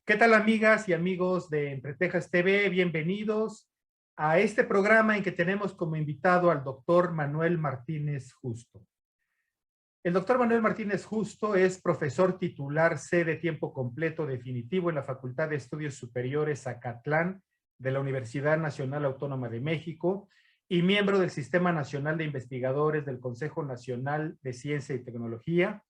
¿Qué tal, amigas y amigos de Entre Tejas TV? Bienvenidos a este programa en que tenemos como invitado al doctor Manuel Martínez Justo. El doctor Manuel Martínez Justo es profesor titular C de tiempo completo definitivo en la Facultad de Estudios Superiores Acatlán de la Universidad Nacional Autónoma de México y miembro del Sistema Nacional de Investigadores del Consejo Nacional de Ciencia y Tecnología.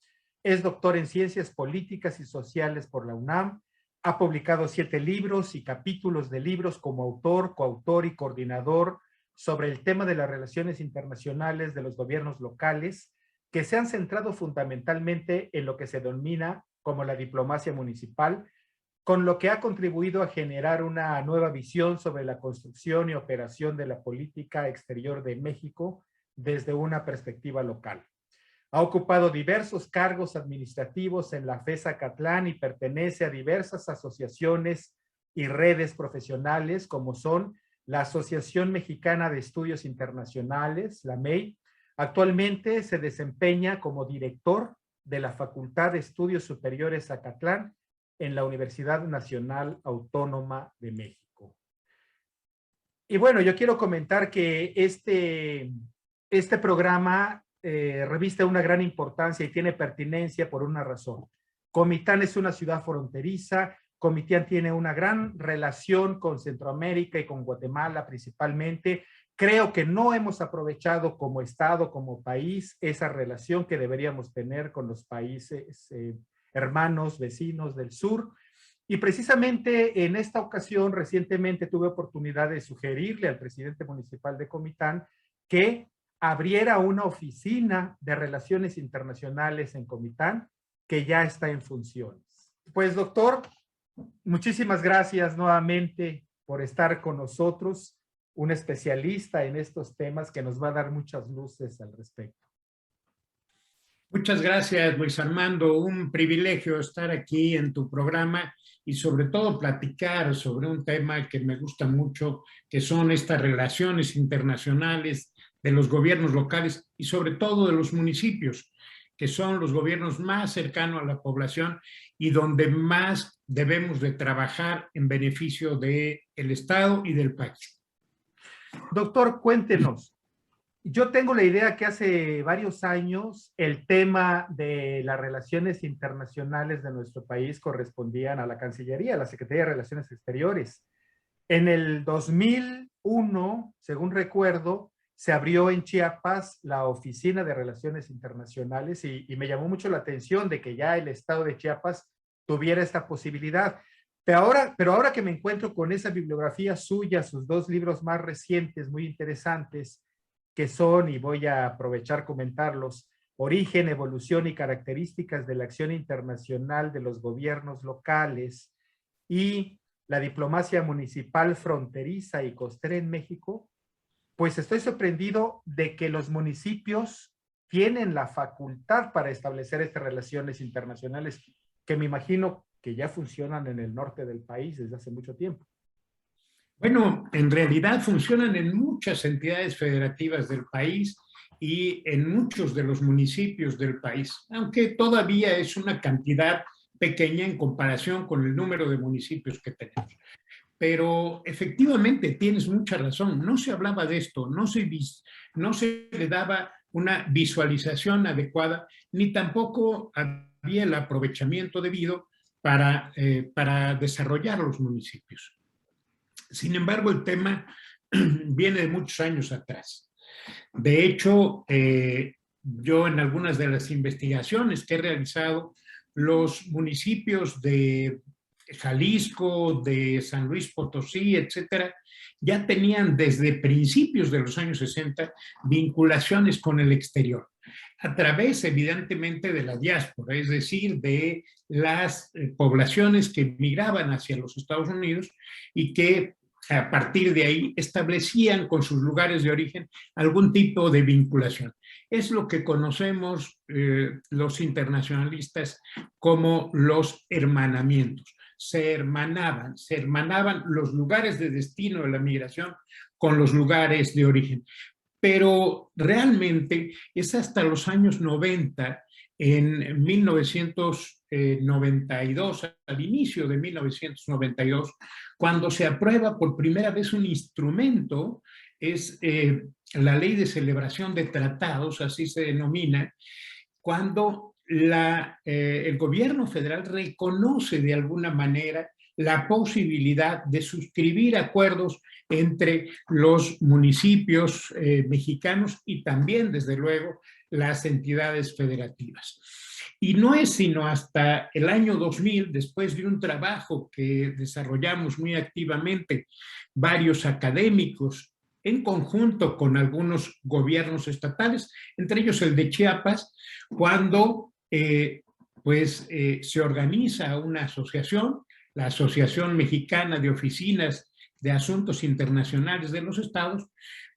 Es doctor en Ciencias Políticas y Sociales por la UNAM. Ha publicado 7 libros y capítulos de libros como autor, coautor y coordinador sobre el tema de las relaciones internacionales de los gobiernos locales, que se han centrado fundamentalmente en lo que se denomina como la diplomacia municipal, con lo que ha contribuido a generar una nueva visión sobre la construcción y operación de la política exterior de México desde una perspectiva local. Ha ocupado diversos cargos administrativos en la FES Acatlán y pertenece a diversas asociaciones y redes profesionales como son la Asociación Mexicana de Estudios Internacionales, la MEI. Actualmente se desempeña como director de la Facultad de Estudios Superiores Acatlán en la Universidad Nacional Autónoma de México. Y bueno, yo quiero comentar que este programa reviste una gran importancia y tiene pertinencia por una razón. Comitán es una ciudad fronteriza, Comitán tiene una gran relación con Centroamérica y con Guatemala principalmente. Creo que no hemos aprovechado como Estado, como país, esa relación que deberíamos tener con los países hermanos, vecinos del sur. Y precisamente en esta ocasión, recientemente tuve oportunidad de sugerirle al presidente municipal de Comitán que abriera una oficina de relaciones internacionales en Comitán, que ya está en funciones. Pues, doctor, muchísimas gracias nuevamente por estar con nosotros, un especialista en estos temas que nos va a dar muchas luces al respecto. Muchas gracias, Luis Armando. Un privilegio estar aquí en tu programa y sobre todo platicar sobre un tema que me gusta mucho, que son estas relaciones internacionales de los gobiernos locales y sobre todo de los municipios, que son los gobiernos más cercanos a la población y donde más debemos de trabajar en beneficio del Estado y del país. Doctor, cuéntenos. Yo tengo la idea que hace varios años el tema de las relaciones internacionales de nuestro país correspondían a la Cancillería, a la Secretaría de Relaciones Exteriores. En el 2001, según recuerdo, se abrió en Chiapas la Oficina de Relaciones Internacionales y me llamó mucho la atención de que ya el estado de Chiapas tuviera esta posibilidad. Pero ahora que me encuentro con esa bibliografía suya, sus 2 libros más recientes, muy interesantes, que son, y voy a aprovechar comentarlos, Origen, Evolución y Características de la Acción Internacional de los Gobiernos Locales y la Diplomacia Municipal Fronteriza y Costera en México, pues estoy sorprendido de que los municipios tienen la facultad para establecer estas relaciones internacionales que me imagino que ya funcionan en el norte del país desde hace mucho tiempo. Bueno, en realidad funcionan en muchas entidades federativas del país y en muchos de los municipios del país, aunque todavía es una cantidad pequeña en comparación con el número de municipios que tenemos. Pero efectivamente tienes mucha razón, no se hablaba de esto, no se le daba una visualización adecuada, ni tampoco había el aprovechamiento debido para desarrollar los municipios. Sin embargo, el tema viene de muchos años atrás. De hecho, yo en algunas de las investigaciones que he realizado, los municipios de Jalisco, de San Luis Potosí, etcétera, ya tenían desde principios de los años 60 vinculaciones con el exterior, a través evidentemente de la diáspora, es decir, de las poblaciones que migraban hacia los Estados Unidos y que a partir de ahí establecían con sus lugares de origen algún tipo de vinculación. Es lo que conocemos los internacionalistas como los hermanamientos. Se hermanaban los lugares de destino de la migración con los lugares de origen. pero realmente es hasta los años 90, en 1992, al inicio de 1992, cuando se aprueba por primera vez un instrumento, es la Ley de Celebración de Tratados, así se denomina, cuando el gobierno federal reconoce de alguna manera la posibilidad de suscribir acuerdos entre los municipios mexicanos y también, desde luego, las entidades federativas. Y no es sino hasta el año 2000, después de un trabajo que desarrollamos muy activamente varios académicos en conjunto con algunos gobiernos estatales, entre ellos el de Chiapas, cuando se organiza una asociación, la Asociación Mexicana de Oficinas de Asuntos Internacionales de los Estados,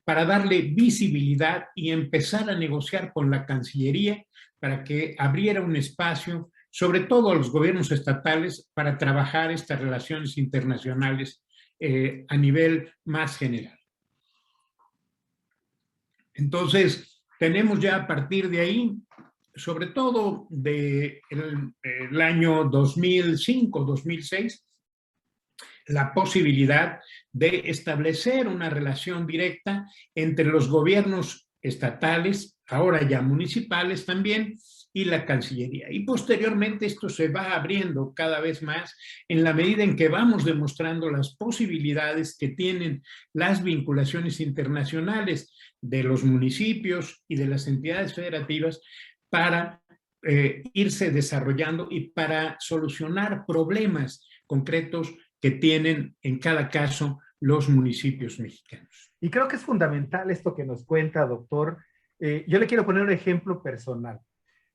para darle visibilidad y empezar a negociar con la Cancillería para que abriera un espacio, sobre todo a los gobiernos estatales, para trabajar estas relaciones internacionales a nivel más general. Entonces, tenemos ya a partir de ahí, sobre todo del año 2005, 2006, la posibilidad de establecer una relación directa entre los gobiernos estatales, ahora ya municipales también, y la Cancillería. Y posteriormente esto se va abriendo cada vez más en la medida en que vamos demostrando las posibilidades que tienen las vinculaciones internacionales de los municipios y de las entidades federativas para irse desarrollando y para solucionar problemas concretos que tienen en cada caso los municipios mexicanos. Y creo que es fundamental esto que nos cuenta, doctor. Yo le quiero poner un ejemplo personal.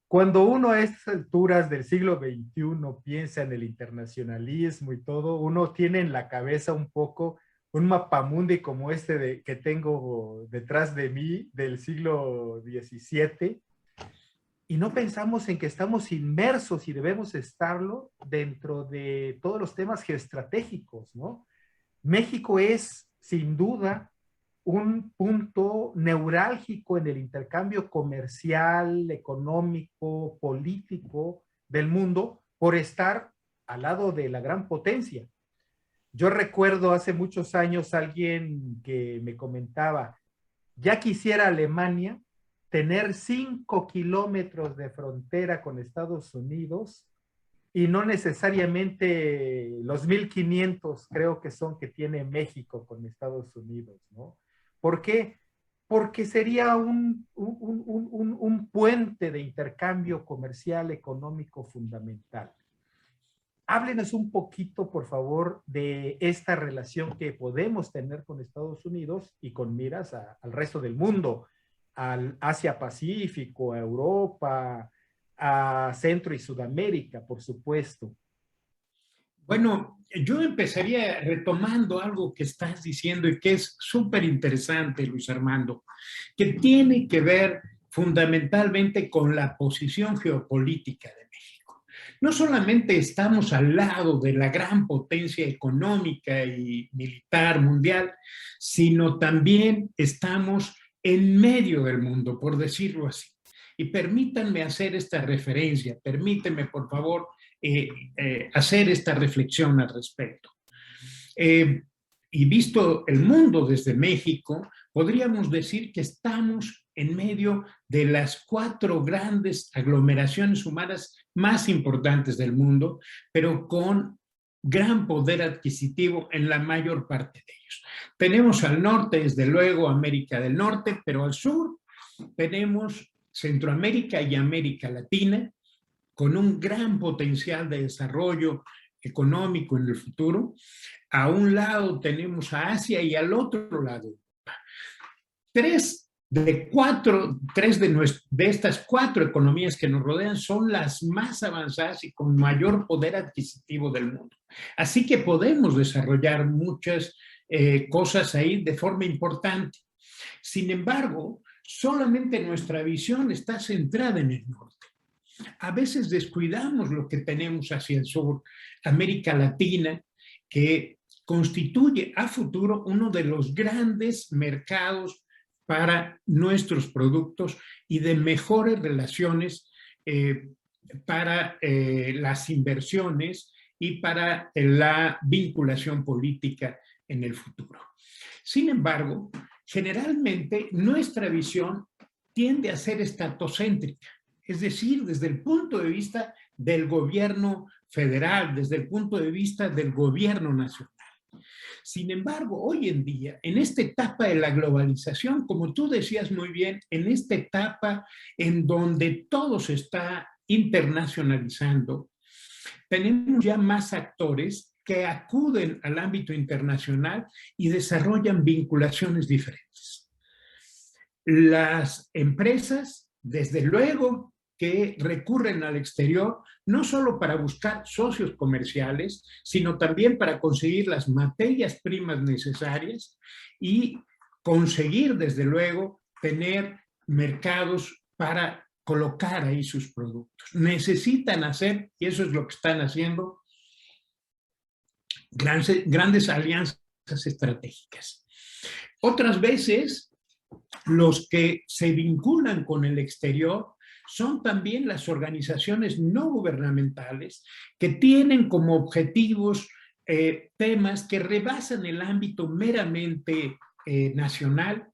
Cuando uno a estas alturas del siglo XXI piensa en el internacionalismo y todo, uno tiene en la cabeza un poco un mapamundi como que tengo detrás de mí del siglo XVII, y no pensamos en que estamos inmersos y debemos estarlo dentro de todos los temas geoestratégicos, ¿no? México es, sin duda, un punto neurálgico en el intercambio comercial, económico, político del mundo por estar al lado de la gran potencia. Yo recuerdo hace muchos años alguien que me comentaba, ya quisiera Alemania tener 5 kilómetros de frontera con Estados Unidos y no necesariamente los 1,500 creo que son que tiene México con Estados Unidos, ¿no? ¿Por qué? Porque sería un puente de intercambio comercial económico fundamental. Háblenos un poquito, por favor, de esta relación que podemos tener con Estados Unidos y con miras al resto del mundo, al Asia-Pacífico, a Europa, a Centro y Sudamérica, por supuesto. Bueno, yo empezaría retomando algo que estás diciendo y que es súper interesante, Luis Armando, que tiene que ver fundamentalmente con la posición geopolítica de México. No solamente estamos al lado de la gran potencia económica y militar mundial, sino también estamos en medio del mundo, por decirlo así. Y permítanme hacer esta referencia, permíteme, por favor, hacer esta reflexión al respecto. Y visto el mundo desde México, podríamos decir que estamos en medio de las 4 grandes aglomeraciones humanas más importantes del mundo, pero con gran poder adquisitivo en la mayor parte de ellos. Tenemos al norte, desde luego, América del Norte, pero al sur tenemos Centroamérica y América Latina, con un gran potencial de desarrollo económico en el futuro. A un lado tenemos a Asia y al otro lado Tres de estas 4 economías que nos rodean son las más avanzadas y con mayor poder adquisitivo del mundo. Así que podemos desarrollar muchas cosas ahí de forma importante. Sin embargo, solamente nuestra visión está centrada en el norte. A veces descuidamos lo que tenemos hacia el sur, América Latina, que constituye a futuro uno de los grandes mercados para nuestros productos y de mejores relaciones para las inversiones y para la vinculación política en el futuro. Sin embargo, generalmente nuestra visión tiende a ser estatocéntrica, es decir, desde el punto de vista del gobierno federal, desde el punto de vista del gobierno nacional. Sin embargo, hoy en día, en esta etapa de la globalización, como tú decías muy bien, en esta etapa en donde todo se está internacionalizando, tenemos ya más actores que acuden al ámbito internacional y desarrollan vinculaciones diferentes. Las empresas, desde luego, que recurren al exterior, no solo para buscar socios comerciales, sino también para conseguir las materias primas necesarias y conseguir, desde luego, tener mercados para colocar ahí sus productos. Necesitan hacer, y eso es lo que están haciendo, grandes alianzas estratégicas. Otras veces, los que se vinculan con el exterior son también las organizaciones no gubernamentales que tienen como objetivos temas que rebasan el ámbito meramente nacional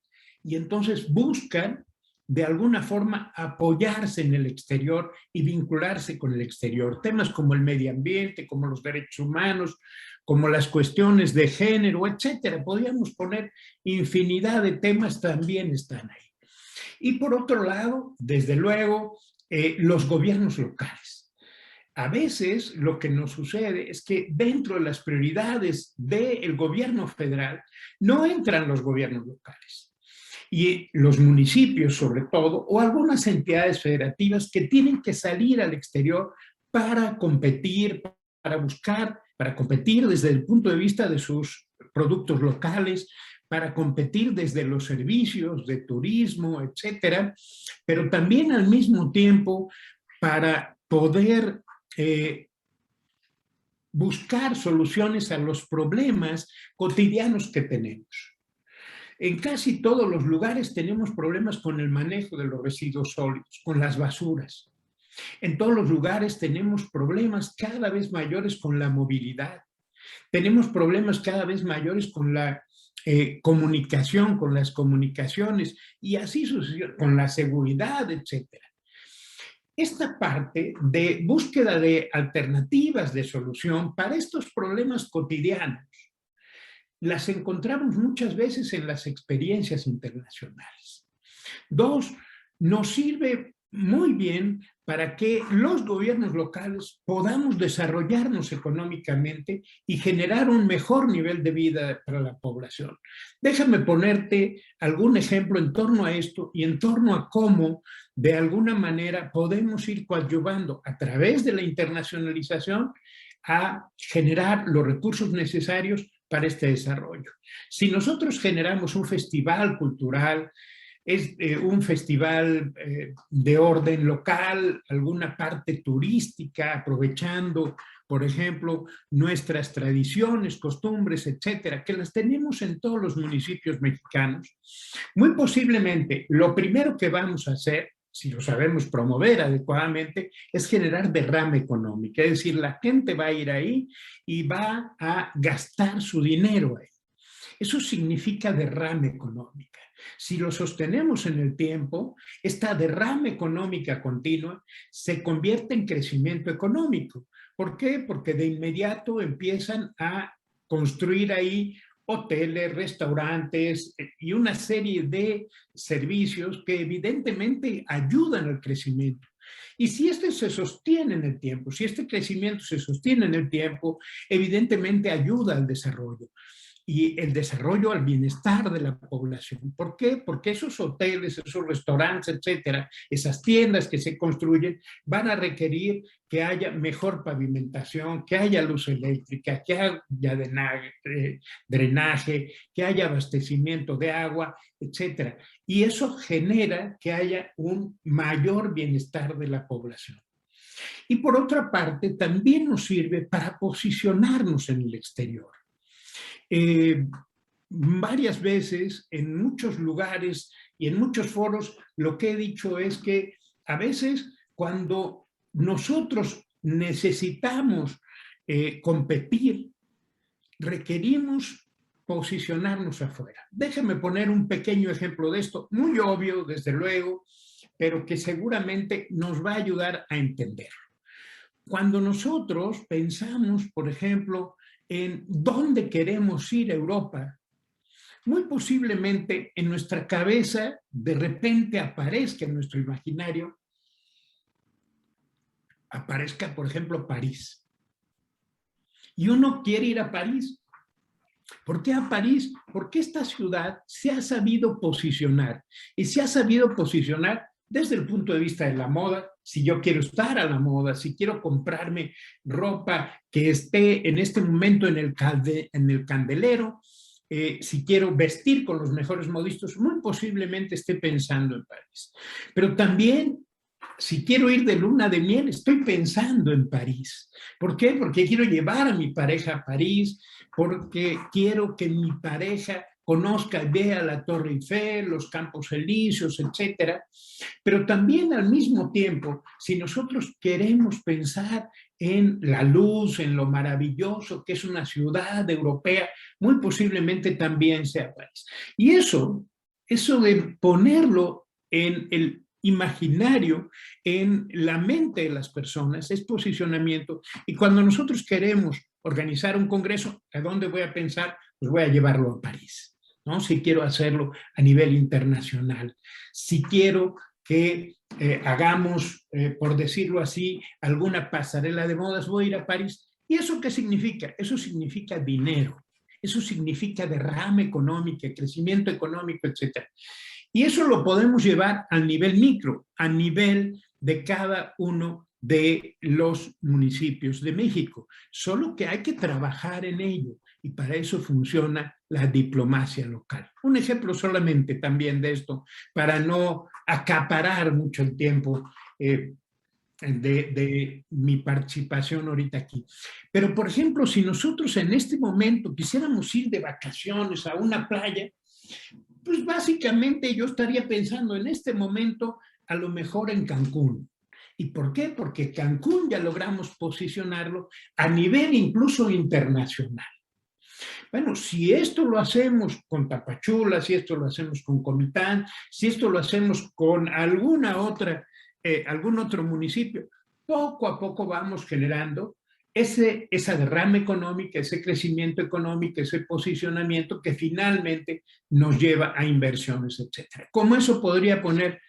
y entonces buscan de alguna forma apoyarse en el exterior y vincularse con el exterior. Temas como el medio ambiente, como los derechos humanos, como las cuestiones de género, etcétera. Podríamos poner infinidad de temas, también están ahí. Y por otro lado, desde luego, los gobiernos locales. A veces lo que nos sucede es que dentro de las prioridades del gobierno federal no entran los gobiernos locales. Y los municipios, sobre todo, o algunas entidades federativas que tienen que salir al exterior para competir, para buscar, para competir desde el punto de vista de sus productos locales, para competir desde los servicios de turismo, etcétera, pero también al mismo tiempo para poder buscar soluciones a los problemas cotidianos que tenemos. En casi todos los lugares tenemos problemas con el manejo de los residuos sólidos, con las basuras. En todos los lugares tenemos problemas cada vez mayores con la movilidad. Tenemos problemas cada vez mayores con la comunicación, con las comunicaciones y así sucesivamente, con la seguridad, etcétera. Esta parte de búsqueda de alternativas de solución para estos problemas cotidianos las encontramos muchas veces en las experiencias internacionales. Dos, nos sirve muy bien para que los gobiernos locales podamos desarrollarnos económicamente y generar un mejor nivel de vida para la población. Déjame ponerte algún ejemplo en torno a esto y en torno a cómo de alguna manera podemos ir coadyuvando a través de la internacionalización a generar los recursos necesarios para este desarrollo. Si nosotros generamos un festival cultural, es un festival de orden local, alguna parte turística, aprovechando, por ejemplo, nuestras tradiciones, costumbres, etcétera, que las tenemos en todos los municipios mexicanos, muy posiblemente lo primero que vamos a hacer, si lo sabemos promover adecuadamente, es generar derrame económico. Es decir, la gente va a ir ahí y va a gastar su dinero ahí. Eso significa derrame económica. Si lo sostenemos en el tiempo, esta derrame económica continua se convierte en crecimiento económico. ¿Por qué? Porque de inmediato empiezan a construir ahí hoteles, restaurantes y una serie de servicios que evidentemente ayudan al crecimiento. Y si este se sostiene en el tiempo, si este crecimiento se sostiene en el tiempo, evidentemente ayuda al desarrollo y el desarrollo al bienestar de la población. ¿Por qué? Porque esos hoteles, esos restaurantes, etcétera, esas tiendas que se construyen, van a requerir que haya mejor pavimentación, que haya luz eléctrica, que haya drenaje, que haya abastecimiento de agua, etcétera. Y eso genera que haya un mayor bienestar de la población. Y por otra parte, también nos sirve para posicionarnos en el exterior. varias veces, en muchos lugares y en muchos foros, lo que he dicho es que a veces cuando nosotros necesitamos competir, requerimos posicionarnos afuera. Déjame poner un pequeño ejemplo de esto, muy obvio, desde luego, pero que seguramente nos va a ayudar a entender. Cuando nosotros pensamos, por ejemplo, en dónde queremos ir a Europa, muy posiblemente en nuestra cabeza de repente aparezca en nuestro imaginario, aparezca, por ejemplo, París. Y uno quiere ir a París. ¿Por qué a París? Porque esta ciudad se ha sabido posicionar y se ha sabido posicionar desde el punto de vista de la moda. Si yo quiero estar a la moda, si quiero comprarme ropa que esté en este momento en el candelero, si quiero vestir con los mejores modistas, muy posiblemente esté pensando en París. Pero también, si quiero ir de luna de miel, estoy pensando en París. ¿Por qué? Porque quiero llevar a mi pareja a París, porque quiero que mi pareja conozca y vea la Torre Eiffel, los Campos Elíseos, etcétera. Pero también al mismo tiempo, si nosotros queremos pensar en la luz, en lo maravilloso que es una ciudad europea, muy posiblemente también sea París. Y eso de ponerlo en el imaginario, en la mente de las personas, es posicionamiento. Y cuando nosotros queremos organizar un congreso, ¿a dónde voy a pensar? Pues voy a llevarlo a París, ¿no? Si quiero hacerlo a nivel internacional, si quiero que hagamos, por decirlo así, alguna pasarela de modas, voy a ir a París. ¿Y eso qué significa? Eso significa dinero, eso significa derrame económico, crecimiento económico, etcétera. Y eso lo podemos llevar al nivel micro, a nivel de cada uno de los municipios de México. Solo que hay que trabajar en ello y para eso funciona la diplomacia local. Un ejemplo solamente también de esto, para no acaparar mucho el tiempo de mi participación ahorita aquí. Pero, por ejemplo, si nosotros en este momento quisiéramos ir de vacaciones a una playa, pues básicamente yo estaría pensando en este momento a lo mejor en Cancún. ¿Y por qué? Porque Cancún ya logramos posicionarlo a nivel incluso internacional. Bueno, si esto lo hacemos con Tapachula, si esto lo hacemos con Comitán, si esto lo hacemos con algún otro municipio, poco a poco vamos generando esa derrama económica, ese crecimiento económico, ese posicionamiento que finalmente nos lleva a inversiones, etcétera. Como eso podría poner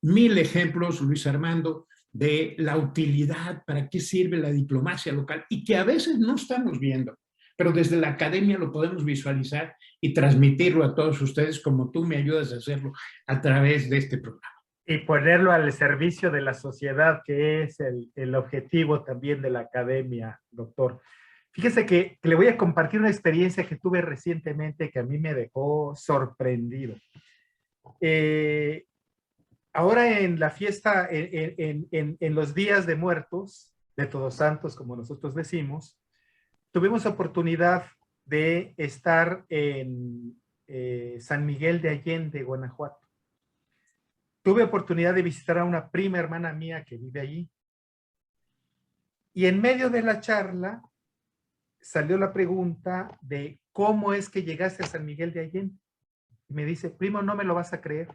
1000 ejemplos, Luis Armando, de la utilidad, para qué sirve la diplomacia local y que a veces no estamos viendo, pero desde la academia lo podemos visualizar y transmitirlo a todos ustedes como tú me ayudas a hacerlo a través de este programa. Y ponerlo al servicio de la sociedad, que es el objetivo también de la academia, doctor. Fíjese que le voy a compartir una experiencia que tuve recientemente que a mí me dejó sorprendido. Ahora en la fiesta, en los días de muertos, de Todos Santos, como nosotros decimos, tuvimos oportunidad de estar en San Miguel de Allende, Guanajuato. Tuve oportunidad de visitar a una prima hermana mía que vive allí. Y en medio de la charla salió la pregunta de cómo es que llegaste a San Miguel de Allende. Y me dice, primo, no me lo vas a creer.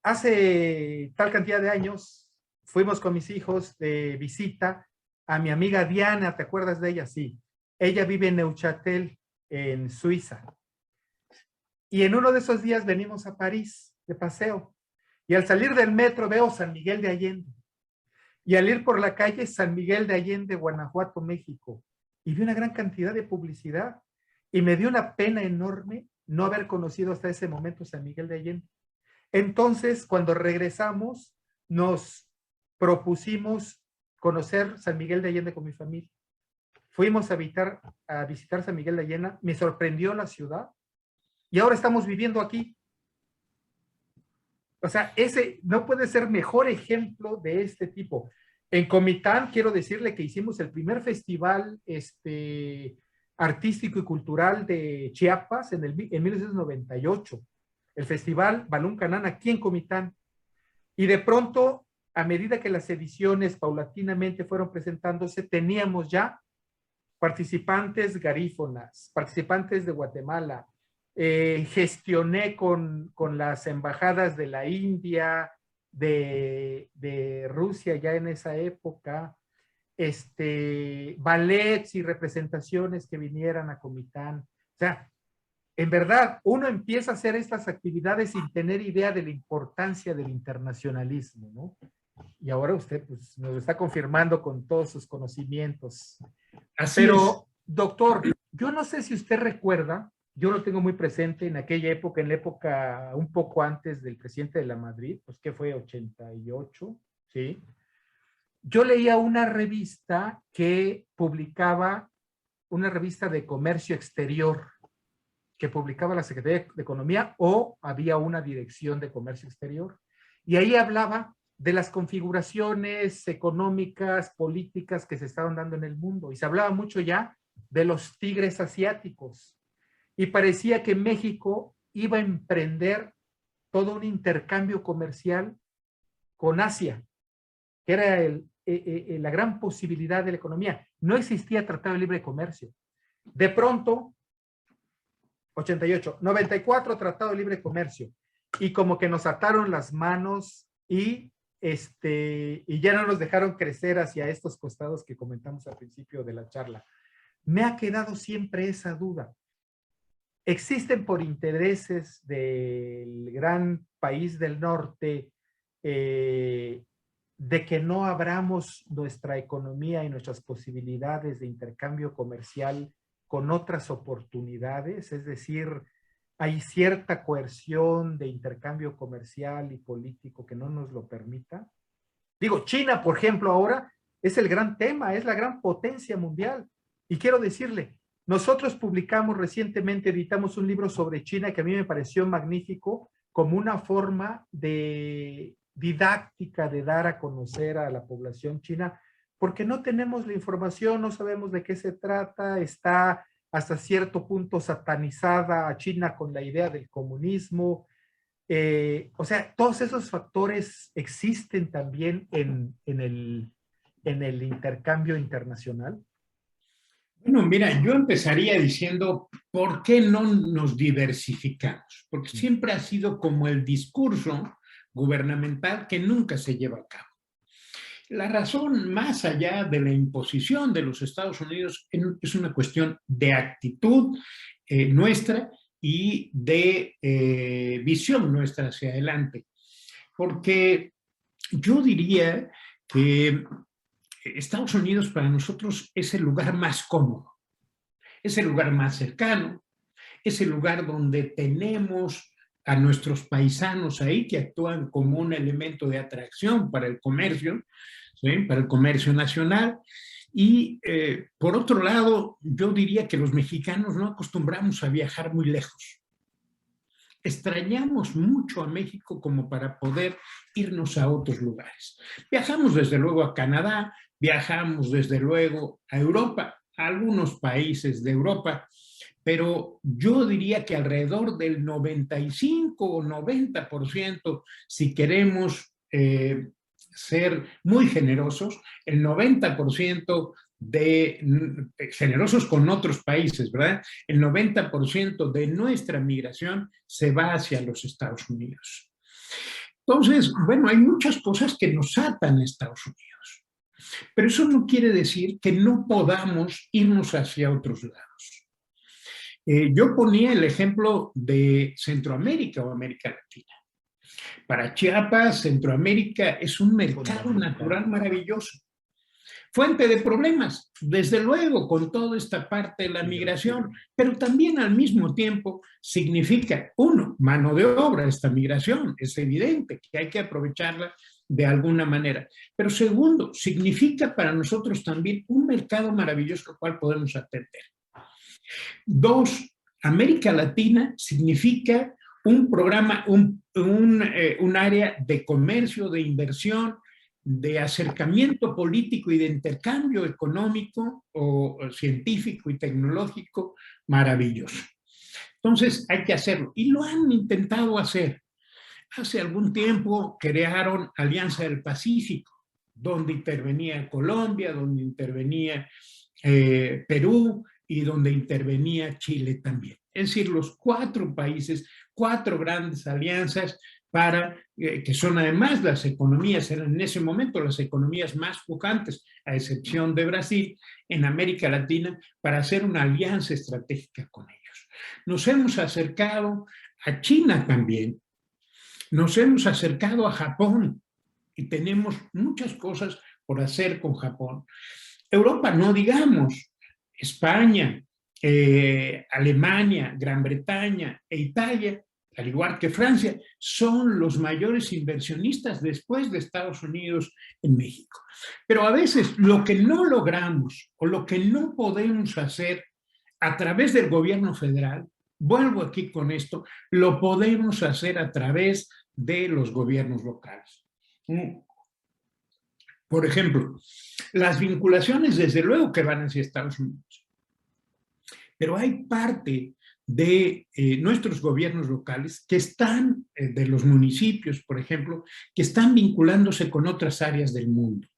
Hace tal cantidad de años fuimos con mis hijos de visita a mi amiga Diana, ¿te acuerdas de ella? Sí. Ella vive en Neuchâtel, en Suiza. Y en uno de esos días venimos a París de paseo. Y al salir del metro veo San Miguel de Allende. Y al ir por la calle San Miguel de Allende, Guanajuato, México. Y vi una gran cantidad de publicidad. Y me dio una pena enorme no haber conocido hasta ese momento San Miguel de Allende. Entonces, cuando regresamos, nos propusimos conocer San Miguel de Allende con mi familia. Fuimos a visitar San Miguel de Allende. Me sorprendió la ciudad. Y ahora estamos viviendo aquí. O sea, ese no puede ser mejor ejemplo de este tipo. En Comitán, quiero decirle que hicimos el primer festival Artístico y Cultural de Chiapas en 1998, el Festival Balún Canán aquí en Comitán. Y de pronto, a medida que las ediciones paulatinamente fueron presentándose, teníamos ya participantes garífonas, participantes de Guatemala. Gestioné con las embajadas de la India, de Rusia ya en esa época, ballets y representaciones que vinieran a Comitán. O sea, en verdad, uno empieza a hacer estas actividades sin tener idea de la importancia del internacionalismo, ¿no? Y ahora usted pues, nos lo está confirmando con todos sus conocimientos. Así Pero, es. doctor, yo no sé si usted recuerda, yo lo tengo muy presente en aquella época, en la época un poco antes del presidente de la Madrid, pues que fue 88, ¿sí? Yo leía una revista que publicaba, una revista de comercio exterior, que publicaba la Secretaría de Economía o había una dirección de comercio exterior. Y ahí hablaba de las configuraciones económicas, políticas que se estaban dando en el mundo. Y se hablaba mucho ya de los tigres asiáticos. Y parecía que México iba a emprender todo un intercambio comercial con Asia, que era la gran posibilidad de la economía. No existía tratado de libre comercio. De pronto, 88, 94 tratado de libre comercio. Y como que nos ataron las manos y ya no nos dejaron crecer hacia estos costados que comentamos al principio de la charla. Me ha quedado siempre esa duda. Existen por intereses del gran país del norte de que no abramos nuestra economía y nuestras posibilidades de intercambio comercial con otras oportunidades, es decir, hay cierta coerción de intercambio comercial y político que no nos lo permita. Digo, China, por ejemplo, ahora es el gran tema, es la gran potencia mundial. Y quiero decirle, nosotros publicamos recientemente, editamos un libro sobre China que a mí me pareció magnífico como una forma de didáctica de dar a conocer a la población china, porque no tenemos la información, no sabemos de qué se trata, está hasta cierto punto satanizada a China con la idea del comunismo. O sea, todos esos factores existen también en el intercambio internacional. Bueno, mira, yo empezaría diciendo, ¿por qué no nos diversificamos? Porque siempre ha sido como el discurso gubernamental que nunca se lleva a cabo. La razón, más allá de la imposición de los Estados Unidos, es una cuestión de actitud nuestra y de visión nuestra hacia adelante. Porque yo diría que Estados Unidos para nosotros es el lugar más cómodo, es el lugar más cercano, es el lugar donde tenemos a nuestros paisanos ahí que actúan como un elemento de atracción para el comercio, ¿sí? Para el comercio nacional. Y por otro lado, yo diría que los mexicanos no acostumbramos a viajar muy lejos. Extrañamos mucho a México como para poder irnos a otros lugares. Viajamos desde luego a Canadá, viajamos desde luego a Europa, a algunos países de Europa, pero yo diría que alrededor del 95 o 90%, si queremos ser muy generosos, el 90% generosos con otros países, ¿verdad? El 90% de nuestra migración se va hacia los Estados Unidos. Entonces, bueno, hay muchas cosas que nos atan a Estados Unidos, pero eso no quiere decir que no podamos irnos hacia otros lados. Yo ponía el ejemplo de Centroamérica o América Latina. Para Chiapas, Centroamérica es un mercado natural maravilloso. Fuente de problemas, desde luego, con toda esta parte de la migración, pero también al mismo tiempo significa, uno, mano de obra esta migración, es evidente que hay que aprovecharla de alguna manera, pero segundo, significa para nosotros también un mercado maravilloso al cual podemos atender. Dos, América Latina significa un programa, un área de comercio, de inversión, de acercamiento político y de intercambio económico o científico y tecnológico maravilloso. Entonces hay que hacerlo y lo han intentado hacer. Hace algún tiempo crearon Alianza del Pacífico, donde intervenía Colombia, donde intervenía Perú y donde intervenía Chile también. Es decir, los 4 países, 4 grandes alianzas para, que son además las economías, eran en ese momento las economías más pujantes, a excepción de Brasil, en América Latina, para hacer una alianza estratégica con ellos. Nos hemos acercado a China también, nos hemos acercado a Japón y tenemos muchas cosas por hacer con Japón. Europa, no digamos, España, Alemania, Gran Bretaña e Italia, al igual que Francia, son los mayores inversionistas después de Estados Unidos en México. Pero a veces lo que no logramos o lo que no podemos hacer a través del gobierno federal, vuelvo aquí con esto, lo podemos hacer a través de los gobiernos locales. Por ejemplo, las vinculaciones desde luego que van hacia Estados Unidos, pero hay parte de nuestros gobiernos locales que están, de los municipios, por ejemplo, que están vinculándose con otras áreas del mundo.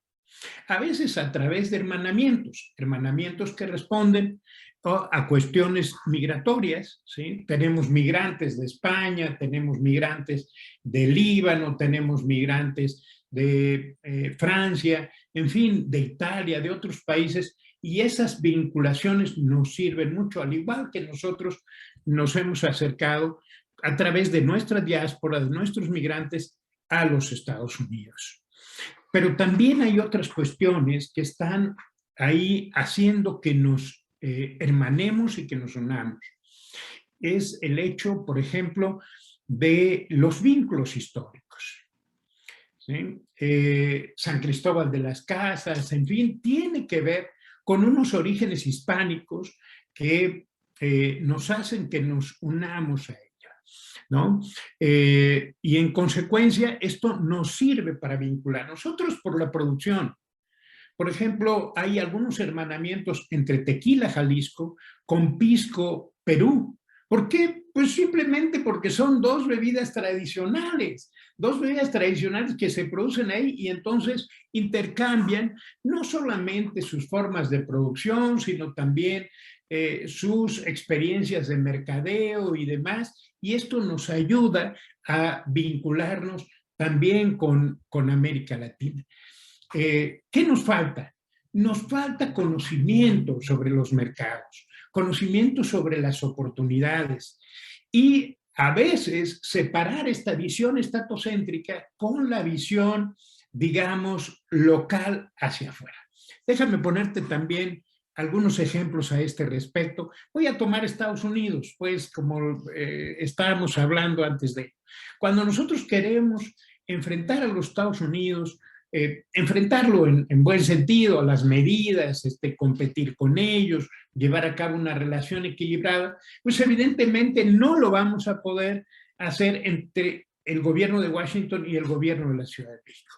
A veces a través de hermanamientos que responden a cuestiones migratorias, ¿sí? Tenemos migrantes de España, tenemos migrantes de Líbano, tenemos migrantes de Francia, en fin, de Italia, de otros países, y esas vinculaciones nos sirven mucho, al igual que nosotros nos hemos acercado a través de nuestra diáspora, de nuestros migrantes, a los Estados Unidos. Pero también hay otras cuestiones que están ahí haciendo que nos hermanemos y que nos unamos. Es el hecho, por ejemplo, de los vínculos históricos. ¿Sí? San Cristóbal de las Casas, en fin, tiene que ver con unos orígenes hispánicos que nos hacen que nos unamos a ella, ¿no? Y en consecuencia, esto nos sirve para vincular. Nosotros por la producción, por ejemplo, hay algunos hermanamientos entre Tequila, Jalisco, con Pisco, Perú. ¿Por qué? Pues simplemente porque son 2 bebidas tradicionales que se producen ahí y entonces intercambian no solamente sus formas de producción, sino también sus experiencias de mercadeo y demás, y esto nos ayuda a vincularnos también con América Latina. ¿Qué nos falta? Nos falta conocimiento sobre los mercados, conocimiento sobre las oportunidades y a veces separar esta visión estatocéntrica con la visión, digamos, local hacia afuera. Déjame ponerte también algunos ejemplos a este respecto. Voy a tomar Estados Unidos, pues como estábamos hablando antes de. Cuando nosotros queremos enfrentar a los Estados Unidos, enfrentarlo en buen sentido, a las medidas, competir con ellos, llevar a cabo una relación equilibrada, pues evidentemente no lo vamos a poder hacer entre el gobierno de Washington y el gobierno de la Ciudad de México.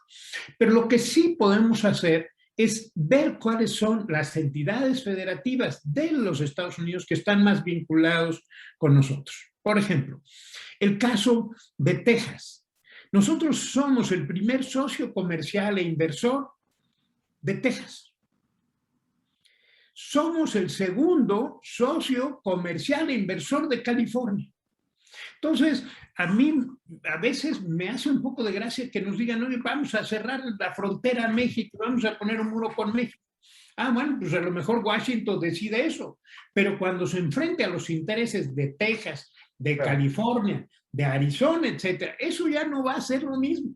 Pero lo que sí podemos hacer es ver cuáles son las entidades federativas de los Estados Unidos que están más vinculados con nosotros. Por ejemplo, el caso de Texas. Nosotros somos el primer socio comercial e inversor de Texas. Somos el segundo socio comercial e inversor de California. Entonces, a mí a veces me hace un poco de gracia que nos digan, oye, vamos a cerrar la frontera a México, vamos a poner un muro con México. Ah, bueno, pues a lo mejor Washington decide eso, pero cuando se enfrente a los intereses de Texas, de California, de Arizona, etcétera, eso ya no va a ser lo mismo.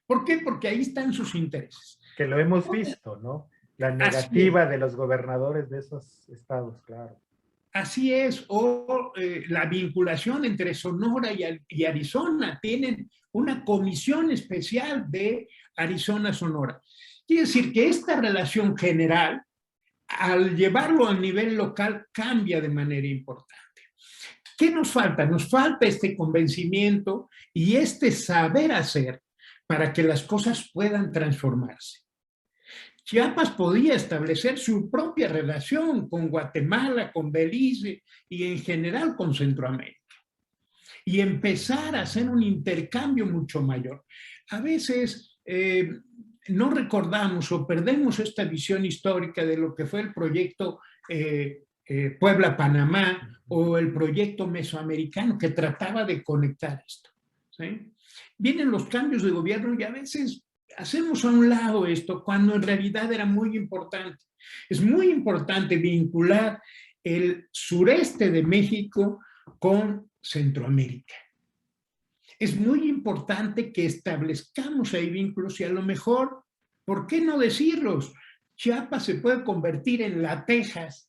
¿Por qué? Porque ahí están sus intereses. Que lo hemos visto, ¿no? La negativa de los gobernadores de esos estados, claro. Así es, o la vinculación entre Sonora y Arizona, tienen una comisión especial de Arizona-Sonora. Quiere decir que esta relación general, al llevarlo a nivel local, cambia de manera importante. ¿Qué nos falta? Nos falta este convencimiento y este saber hacer para que las cosas puedan transformarse. Chiapas podía establecer su propia relación con Guatemala, con Belice y en general con Centroamérica y empezar a hacer un intercambio mucho mayor. A veces no recordamos o perdemos esta visión histórica de lo que fue el proyecto Puebla-Panamá o el proyecto mesoamericano que trataba de conectar esto, ¿sí? Vienen los cambios de gobierno y a veces hacemos a un lado esto cuando en realidad era muy importante. Es muy importante vincular el sureste de México con Centroamérica. Es muy importante que establezcamos ahí vínculos y a lo mejor, ¿por qué no decirlos? Chiapas se puede convertir en la Texas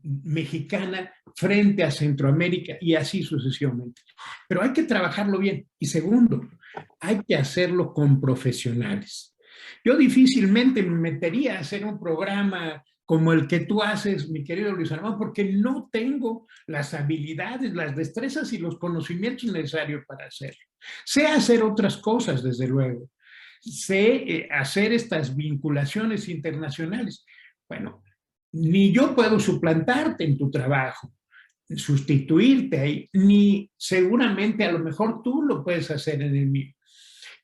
mexicana frente a Centroamérica y así sucesivamente. Pero hay que trabajarlo bien. Y segundo, hay que hacerlo con profesionales. Yo difícilmente me metería a hacer un programa como el que tú haces, mi querido Luis Armando, porque no tengo las habilidades, las destrezas y los conocimientos necesarios para hacerlo. Sé hacer otras cosas, desde luego. Sé hacer estas vinculaciones internacionales. Bueno, ni yo puedo suplantarte en tu trabajo, sustituirte ahí, ni seguramente a lo mejor tú lo puedes hacer en el mío.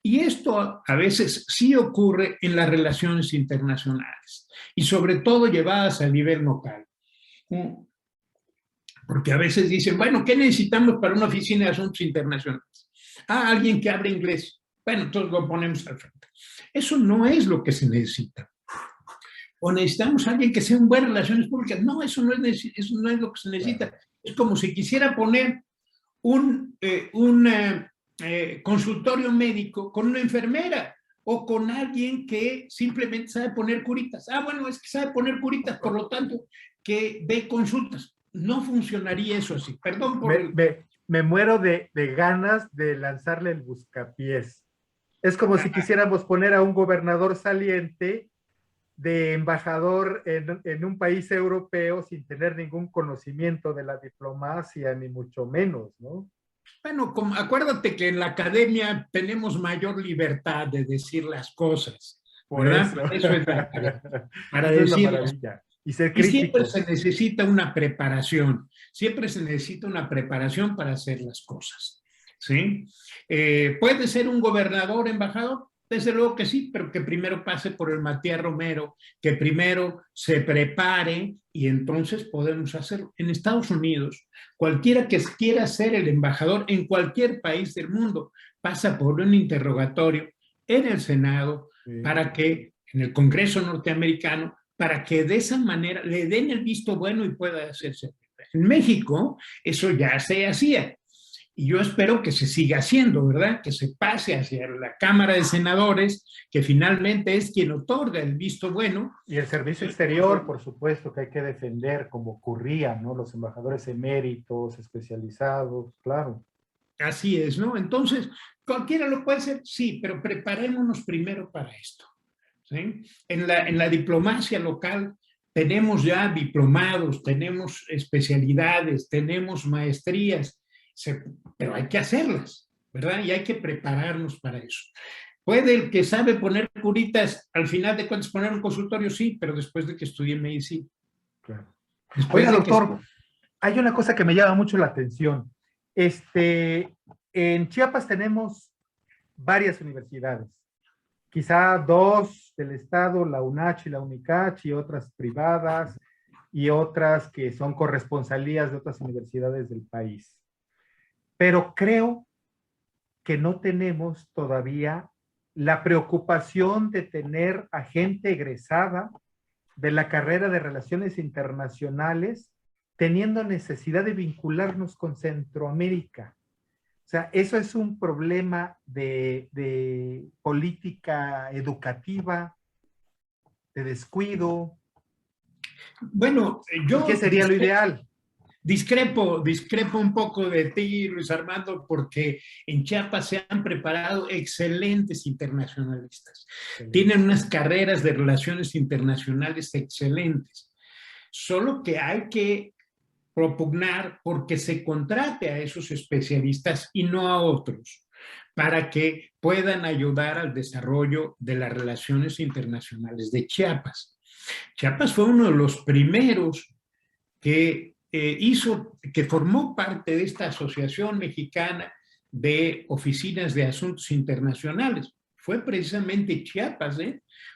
Y esto a veces sí ocurre en las relaciones internacionales y sobre todo llevadas a nivel local. Porque a veces dicen, bueno, ¿qué necesitamos para una oficina de asuntos internacionales? Ah, alguien que hable inglés. Bueno, entonces lo ponemos al frente. Eso no es lo que se necesita. O necesitamos a alguien que sea un buen relaciones públicas. No, eso no es lo que se necesita. Claro. Es como si quisiera poner un consultorio médico con una enfermera o con alguien que simplemente sabe poner curitas. Ah, bueno, es que sabe poner curitas, por lo tanto, que ve consultas. No funcionaría eso así. Perdón por me muero de ganas de lanzarle el buscapiés. Es como si quisiéramos poner a un gobernador saliente de embajador en un país europeo sin tener ningún conocimiento de la diplomacia, ni mucho menos, ¿no? Bueno, acuérdate que en la academia tenemos mayor libertad de decir las cosas, ¿verdad? Por eso es para eso decir es la maravilla. Y ser críticos. Y siempre críticos. se necesita una preparación, siempre se necesita una preparación para hacer las cosas, ¿sí? ¿Puede ser un gobernador, embajador? Desde luego que sí, pero que primero pase por el Matías Romero, que primero se prepare y entonces podemos hacerlo. En Estados Unidos, cualquiera que quiera ser el embajador en cualquier país del mundo pasa por un interrogatorio en el Senado para que, en el Congreso norteamericano, para que de esa manera le den el visto bueno y pueda hacerse. En México eso ya se hacía. Y yo espero que se siga haciendo, ¿verdad? Que se pase hacia la Cámara de Senadores, que finalmente es quien otorga el visto bueno. Y el servicio exterior, por supuesto, que hay que defender como ocurría, ¿no? Los embajadores eméritos, especializados, claro. Así es, ¿no? Entonces, ¿cualquiera lo puede hacer? Sí, pero preparémonos primero para esto, ¿sí? En la diplomacia local tenemos ya diplomados, tenemos especialidades, tenemos maestrías, pero hay que hacerlas, ¿verdad? Y hay que prepararnos para eso. Puede el que sabe poner curitas, al final de cuentas poner un consultorio, sí, pero después de que estudie medicina. Claro. Oiga, doctor, hay una cosa que me llama mucho la atención. En Chiapas tenemos varias universidades, quizá dos del estado, la UNACH y la UNICACH, y otras privadas, y otras que son corresponsalías de otras universidades del país. Pero creo que no tenemos todavía la preocupación de tener a gente egresada de la carrera de Relaciones Internacionales teniendo necesidad de vincularnos con Centroamérica. O sea, eso es un problema de política educativa, de descuido. Bueno, yo... ¿Qué sería lo ideal? Discrepo un poco de ti, Luis Armando, porque en Chiapas se han preparado excelentes internacionalistas. Tienen unas carreras de relaciones internacionales excelentes. Solo que hay que propugnar porque se contrate a esos especialistas y no a otros. para que puedan ayudar al desarrollo de las relaciones internacionales de Chiapas. Chiapas fue uno de los primeros que formó parte de esta Asociación Mexicana de Oficinas de Asuntos Internacionales. Fue precisamente Chiapas,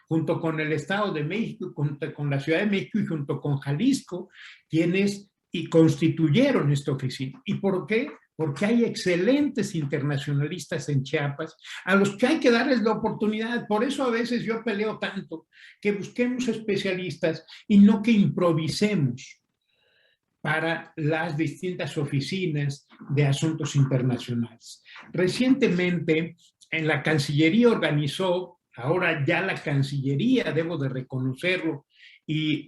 junto con el Estado de México, junto con la Ciudad de México y junto con Jalisco, quienes constituyeron esta oficina. ¿Y por qué? Porque hay excelentes internacionalistas en Chiapas a los que hay que darles la oportunidad. Por eso a veces yo peleo tanto que busquemos especialistas y no que improvisemos para las distintas oficinas de asuntos internacionales. Recientemente, en la Cancillería organizó, ahora ya la Cancillería, debo de reconocerlo y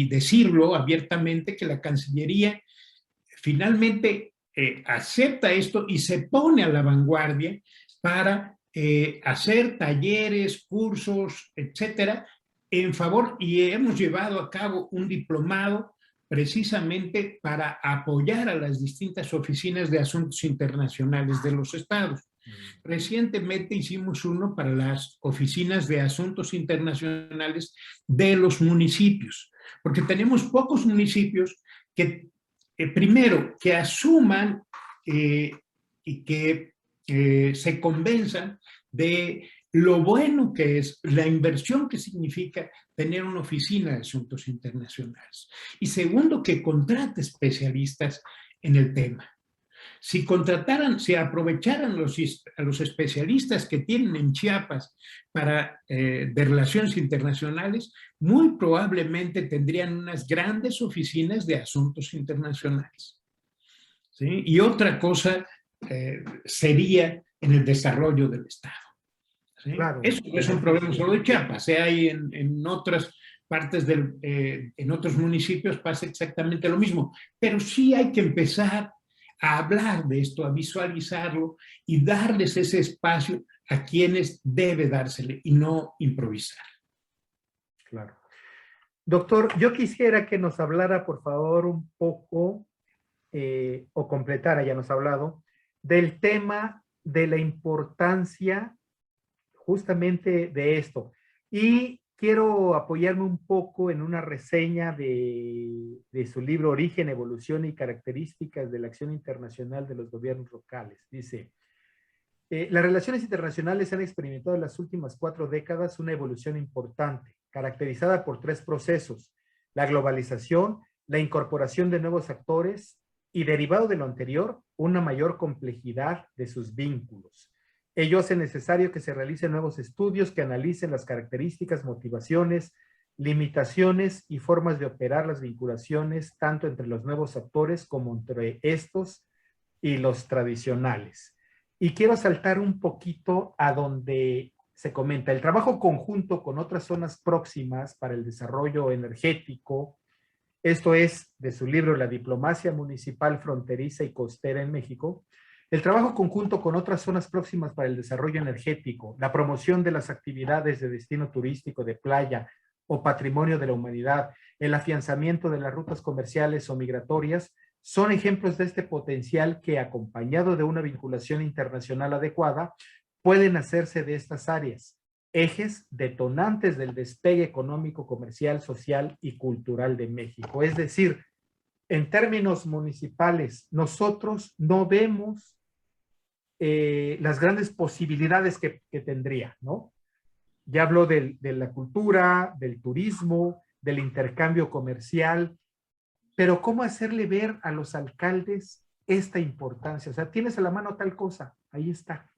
decirlo abiertamente, que la Cancillería finalmente acepta esto y se pone a la vanguardia para hacer talleres, cursos, etcétera, en favor, y hemos llevado a cabo un diplomado precisamente para apoyar a las distintas oficinas de asuntos internacionales de los estados. Recientemente hicimos uno para las oficinas de asuntos internacionales de los municipios, porque tenemos pocos municipios que, primero, que asuman y que se convenzan de lo bueno que es la inversión que significa tener una oficina de asuntos internacionales. Y segundo, que contrate especialistas en el tema. Si aprovecharan a los especialistas que tienen en Chiapas de relaciones internacionales, muy probablemente tendrían unas grandes oficinas de asuntos internacionales. ¿Sí? Y otra cosa sería en el desarrollo del Estado. ¿Sí? Claro, eso no es un problema solo de Chiapas, hay en otras partes en otros municipios pasa exactamente lo mismo, pero sí hay que empezar a hablar de esto, a visualizarlo y darles ese espacio a quienes debe dársele y no improvisar. Claro. Doctor, yo quisiera que nos hablara, por favor, un poco, o completara, ya nos ha hablado, del tema de la importancia justamente de esto. Y quiero apoyarme un poco en una reseña de su libro Origen, Evolución y Características de la Acción Internacional de los Gobiernos Locales. Dice, las relaciones internacionales han experimentado en las últimas 4 décadas una evolución importante, caracterizada por 3 procesos: la globalización, la incorporación de nuevos actores y, derivado de lo anterior, una mayor complejidad de sus vínculos. Ello hace necesario que se realicen nuevos estudios que analicen las características, motivaciones, limitaciones y formas de operar las vinculaciones tanto entre los nuevos actores como entre estos y los tradicionales. Y quiero saltar un poquito a donde se comenta el trabajo conjunto con otras zonas próximas para el desarrollo energético. Esto es de su libro La diplomacia municipal fronteriza y costera en México. El trabajo conjunto con otras zonas próximas para el desarrollo energético, la promoción de las actividades de destino turístico de playa o patrimonio de la humanidad, el afianzamiento de las rutas comerciales o migratorias, son ejemplos de este potencial que, acompañado de una vinculación internacional adecuada, pueden hacerse de estas áreas ejes detonantes del despegue económico, comercial, social y cultural de México. Es decir, en términos municipales, nosotros no vemos las grandes posibilidades que tendría, ¿no? Ya habló de la cultura, del turismo, del intercambio comercial, pero ¿cómo hacerle ver a los alcaldes esta importancia? O sea, tienes a la mano tal cosa, ahí está.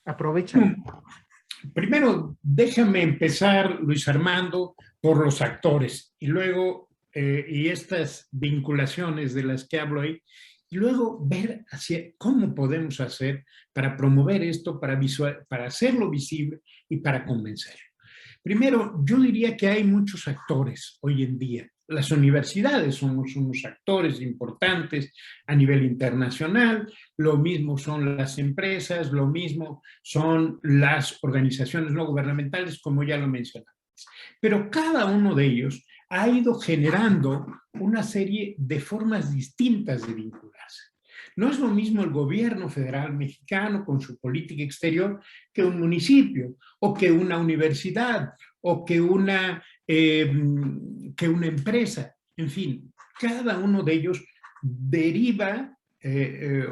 Aprovecha. Primero, déjame empezar, Luis Armando, por los actores y luego, y estas vinculaciones de las que hablo ahí, y luego ver hacia cómo podemos hacer para promover esto, para hacerlo visible y para convencerlo. Primero, yo diría que hay muchos actores hoy en día. Las universidades somos unos actores importantes a nivel internacional, lo mismo son las empresas, lo mismo son las organizaciones no gubernamentales, como ya lo mencionaba. Pero cada uno de ellos ha ido generando una serie de formas distintas de vincularse. No es lo mismo el gobierno federal mexicano con su política exterior que un municipio, o que una universidad, o que una empresa. En fin, cada uno de ellos deriva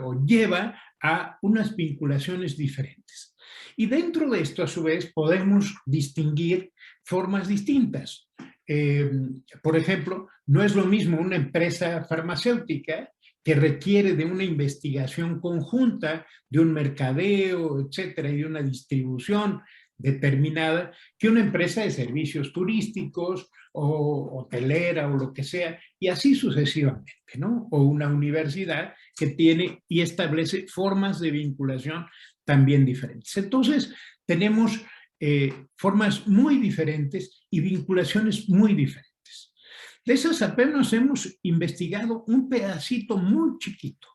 o lleva a unas vinculaciones diferentes. Y dentro de esto, a su vez, podemos distinguir formas distintas. Por ejemplo, no es lo mismo una empresa farmacéutica que requiere de una investigación conjunta, de un mercadeo, etcétera, y de una distribución determinada, que una empresa de servicios turísticos o hotelera o lo que sea, y así sucesivamente, ¿no? O una universidad que tiene y establece formas de vinculación también diferentes. Entonces, tenemos formas muy diferentes y vinculaciones muy diferentes. De esas apenas hemos investigado un pedacito muy chiquito.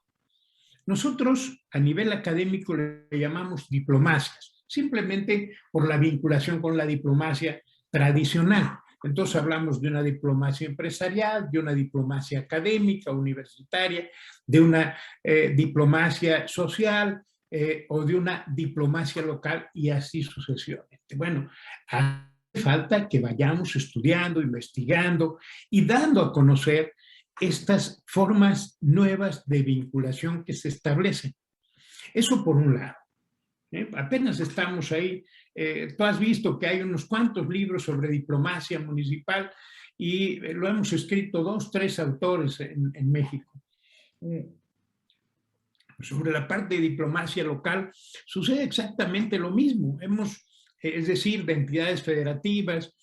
Nosotros a nivel académico le llamamos diplomacias, simplemente por la vinculación con la diplomacia tradicional. Entonces hablamos de una diplomacia empresarial, de una diplomacia académica, universitaria, de una diplomacia social o de una diplomacia local y así sucesivamente. Bueno, hace falta que vayamos estudiando, investigando y dando a conocer estas formas nuevas de vinculación que se establecen. Eso por un lado. Apenas estamos ahí. Tú has visto que hay unos cuantos libros sobre diplomacia municipal y lo hemos escrito 2, 3 autores en México. Sobre la parte de diplomacia local sucede exactamente lo mismo. Es decir, de entidades federativas,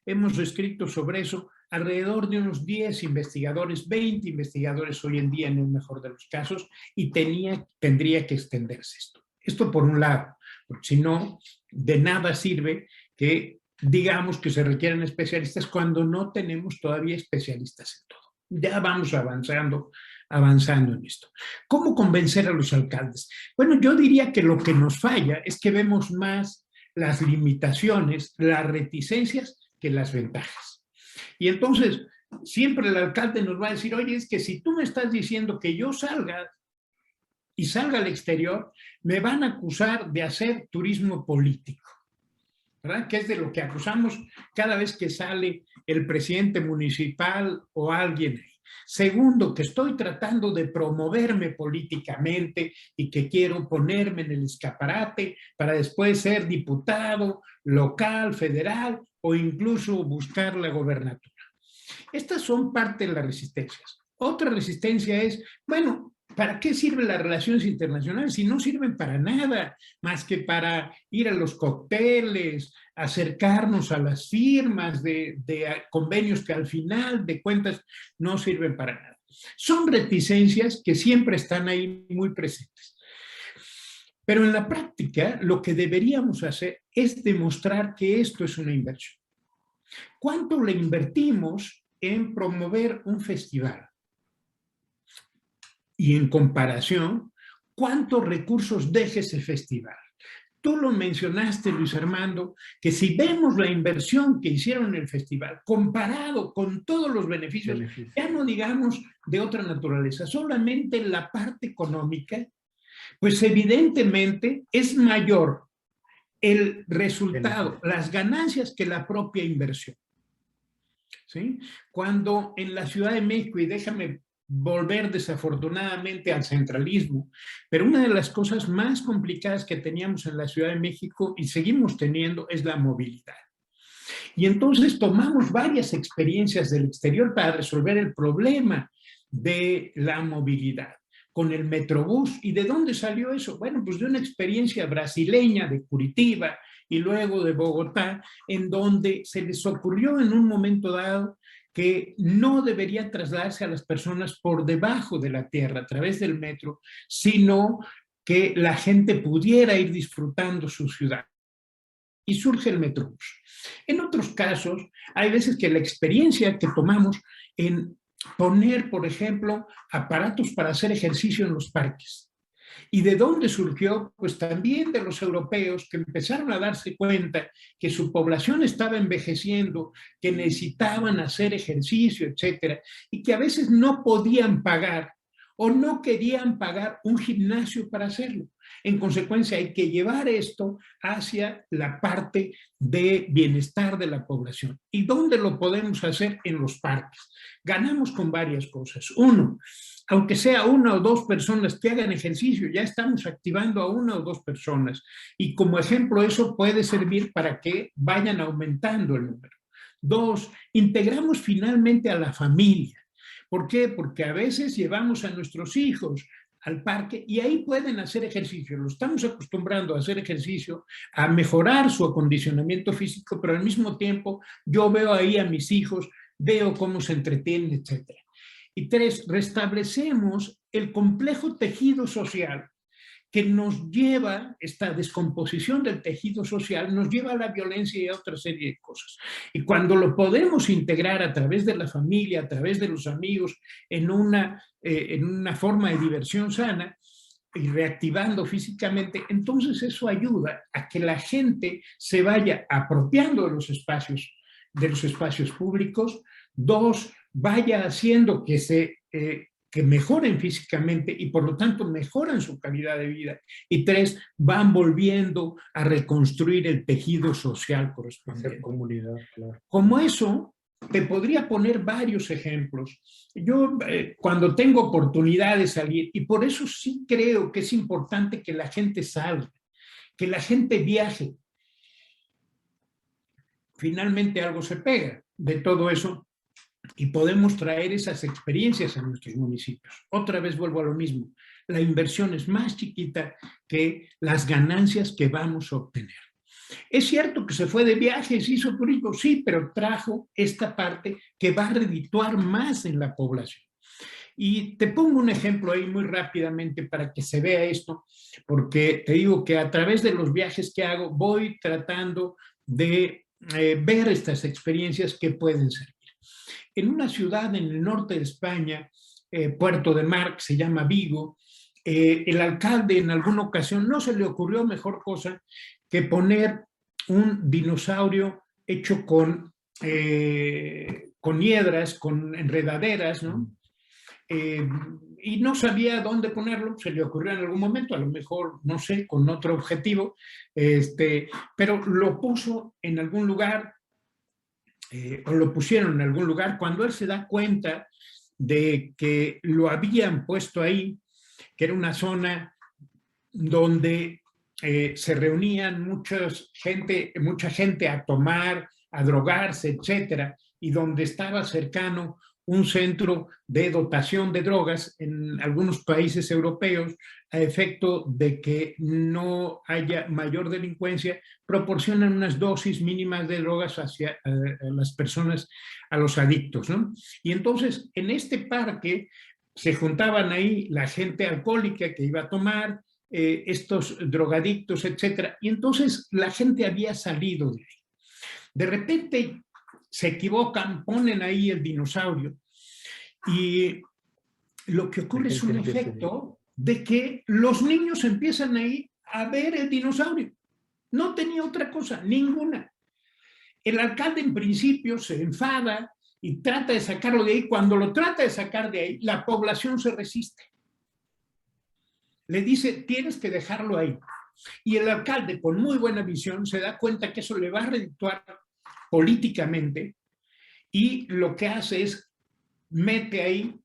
hemos escrito sobre eso alrededor de unos 10 investigadores, 20 investigadores hoy en día en el mejor de los casos, y tendría que extenderse esto. Esto por un lado, porque si no, de nada sirve que digamos que se requieren especialistas cuando no tenemos todavía especialistas en todo. Ya vamos avanzando en esto. ¿Cómo convencer a los alcaldes? Bueno, yo diría que lo que nos falla es que vemos más las limitaciones, las reticencias que las ventajas. Y entonces, siempre el alcalde nos va a decir, oye, es que si tú me estás diciendo que yo salga y salga al exterior, me van a acusar de hacer turismo político, ¿verdad? Que es de lo que acusamos cada vez que sale el presidente municipal o alguien. Segundo, que estoy tratando de promoverme políticamente y que quiero ponerme en el escaparate para después ser diputado local, federal o incluso buscar la gobernatura. Estas son parte de las resistencias. Otra resistencia es, bueno, ¿para qué sirven las relaciones internacionales si no sirven para nada más que para ir a los cócteles, acercarnos a las firmas de convenios que al final de cuentas no sirven para nada? Son reticencias que siempre están ahí muy presentes. Pero en la práctica lo que deberíamos hacer es demostrar que esto es una inversión. ¿Cuánto le invertimos en promover un festival? Y en comparación, ¿cuántos recursos deja ese festival? Tú lo mencionaste, Luis Armando, que si vemos la inversión que hicieron en el festival, comparado con todos los beneficios, ya no digamos de otra naturaleza, solamente la parte económica, pues evidentemente es mayor el resultado, las ganancias que la propia inversión. ¿Sí? Cuando en la Ciudad de México, y déjame volver desafortunadamente al centralismo, pero una de las cosas más complicadas que teníamos en la Ciudad de México y seguimos teniendo es la movilidad. Y entonces tomamos varias experiencias del exterior para resolver el problema de la movilidad con el Metrobús. ¿Y de dónde salió eso? Bueno, pues de una experiencia brasileña de Curitiba y luego de Bogotá, en donde se les ocurrió en un momento dado que no debería trasladarse a las personas por debajo de la tierra a través del metro, sino que la gente pudiera ir disfrutando su ciudad. Y surge el Metrobús. En otros casos, hay veces que la experiencia que tomamos en poner, por ejemplo, aparatos para hacer ejercicio en los parques. ¿Y de dónde surgió? Pues también de los europeos que empezaron a darse cuenta que su población estaba envejeciendo, que necesitaban hacer ejercicio, etcétera, y que a veces no podían pagar o no querían pagar un gimnasio para hacerlo. En consecuencia, hay que llevar esto hacia la parte de bienestar de la población. ¿Y dónde lo podemos hacer? En los parques. Ganamos con varias cosas. Uno, aunque sea una o dos personas que hagan ejercicio, ya estamos activando a una o dos personas. Y como ejemplo, eso puede servir para que vayan aumentando el número. Dos, integramos finalmente a la familia. ¿Por qué? Porque a veces llevamos a nuestros hijos al parque y ahí pueden hacer ejercicio. Lo estamos acostumbrando a hacer ejercicio, a mejorar su acondicionamiento físico, pero al mismo tiempo yo veo ahí a mis hijos, veo cómo se entretienen, etc. Y tres, restablecemos el complejo tejido social que nos lleva, esta descomposición del tejido social, nos lleva a la violencia y a otra serie de cosas. Y cuando lo podemos integrar a través de la familia, a través de los amigos, en una forma de diversión sana y reactivando físicamente, entonces eso ayuda a que la gente se vaya apropiando de los espacios públicos. Dos, vaya haciendo que mejoren físicamente y por lo tanto mejoran su calidad de vida. Y tres, van volviendo a reconstruir el tejido social correspondiente. Hacer comunidad, claro. Como eso, te podría poner varios ejemplos. Yo cuando tengo oportunidad de salir, y por eso sí creo que es importante que la gente salga, que la gente viaje. Finalmente algo se pega de todo eso y podemos traer esas experiencias a nuestros municipios. Otra vez vuelvo a lo mismo. La inversión es más chiquita que las ganancias que vamos a obtener. Es cierto que se fue de viajes, hizo turismo, sí, pero trajo esta parte que va a redituar más en la población. Y te pongo un ejemplo ahí muy rápidamente para que se vea esto, porque te digo que a través de los viajes que hago voy tratando de ver estas experiencias que pueden servir. En una ciudad en el norte de España, Puerto de Mar, que se llama Vigo, el alcalde en alguna ocasión no se le ocurrió mejor cosa que poner un dinosaurio hecho con hiedras, con enredaderas, ¿no? Y no sabía dónde ponerlo, se le ocurrió en algún momento, a lo mejor, no sé, con otro objetivo, pero lo puso en algún lugar, o lo pusieron en algún lugar. Cuando él se da cuenta de que lo habían puesto ahí, que era una zona donde se reunían mucha gente a tomar, a drogarse, etcétera, y donde estaba cercano un centro de dotación de drogas en algunos países europeos a efecto de que no haya mayor delincuencia, proporcionan unas dosis mínimas de drogas hacia las personas, a los adictos, ¿no? Y entonces, en este parque se juntaban ahí la gente alcohólica que iba a tomar, estos drogadictos, etcétera, y entonces la gente había salido de ahí. De repente se equivocan, ponen ahí el dinosaurio y lo que ocurre es un efecto de que los niños empiezan ahí a ver el dinosaurio. No tenía otra cosa, ninguna. El alcalde en principio se enfada y trata de sacarlo de ahí. Cuando lo trata de sacar de ahí, la población se resiste. Le dice, tienes que dejarlo ahí. Y el alcalde, con muy buena visión, se da cuenta que eso le va a redituar políticamente y lo que hace es mete ahí,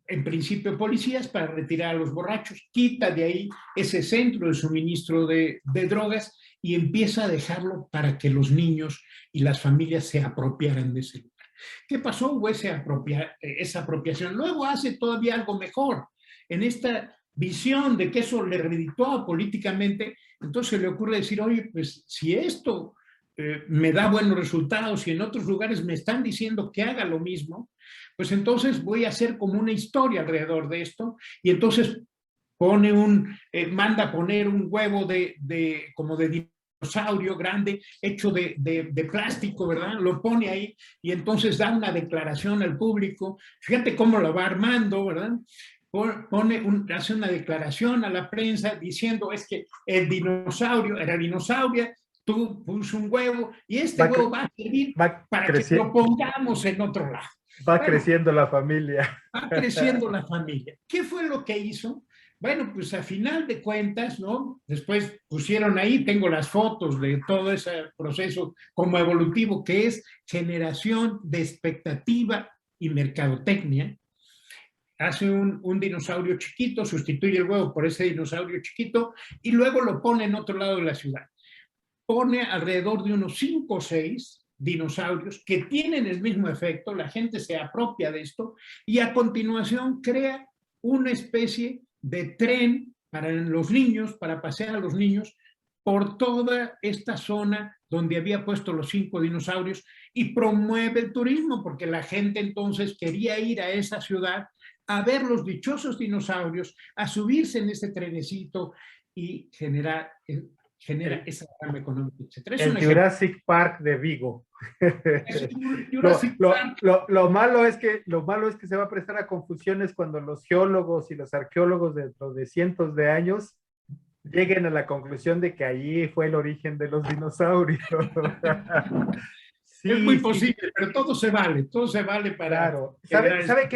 en principio, policías para retirar a los borrachos, quita de ahí ese centro de suministro de drogas y empieza a dejarlo para que los niños y las familias se apropiaran de ese lugar. ¿Qué pasó? Hubo esa apropiación. Luego hace todavía algo mejor. En esta visión de que eso le redituaba políticamente, entonces le ocurre decir, oye, pues si esto me da buenos resultados y en otros lugares me están diciendo que haga lo mismo, pues entonces voy a hacer como una historia alrededor de esto y entonces manda a poner un huevo como de dinosaurio grande hecho de plástico, ¿verdad? Lo pone ahí y entonces da una declaración al público. Fíjate cómo lo va armando, ¿verdad? Hace una declaración a la prensa diciendo es que el dinosaurio era dinosauria, tú puso un huevo y este huevo va a servir para que lo pongamos en otro lado. Va Bueno, creciendo la familia. va creciendo la familia. ¿Qué fue lo que hizo? Bueno, pues a final de cuentas, ¿no? Después pusieron ahí, tengo las fotos de todo ese proceso como evolutivo que es generación de expectativa y mercadotecnia. Hace un dinosaurio chiquito, sustituye el huevo por ese dinosaurio chiquito y luego lo pone en otro lado de la ciudad. Pone alrededor de unos 5 o 6 dinosaurios que tienen el mismo efecto, la gente se apropia de esto y a continuación crea una especie de tren para los niños, para pasear a los niños por toda esta zona donde había puesto los 5 dinosaurios y promueve el turismo porque la gente entonces quería ir a esa ciudad a ver los dichosos dinosaurios, a subirse en ese trenecito y genera esa rama económica, etc. Es un El ejemplo. Jurassic Park de Vigo. Es Jurassic Park. Lo malo es que se va a prestar a confusiones cuando los geólogos y los arqueólogos dentro de cientos de años lleguen a la conclusión de que allí fue el origen de los dinosaurios. Es Sí, muy sí, posible, pero todo se vale para claro. generar ¿Sabe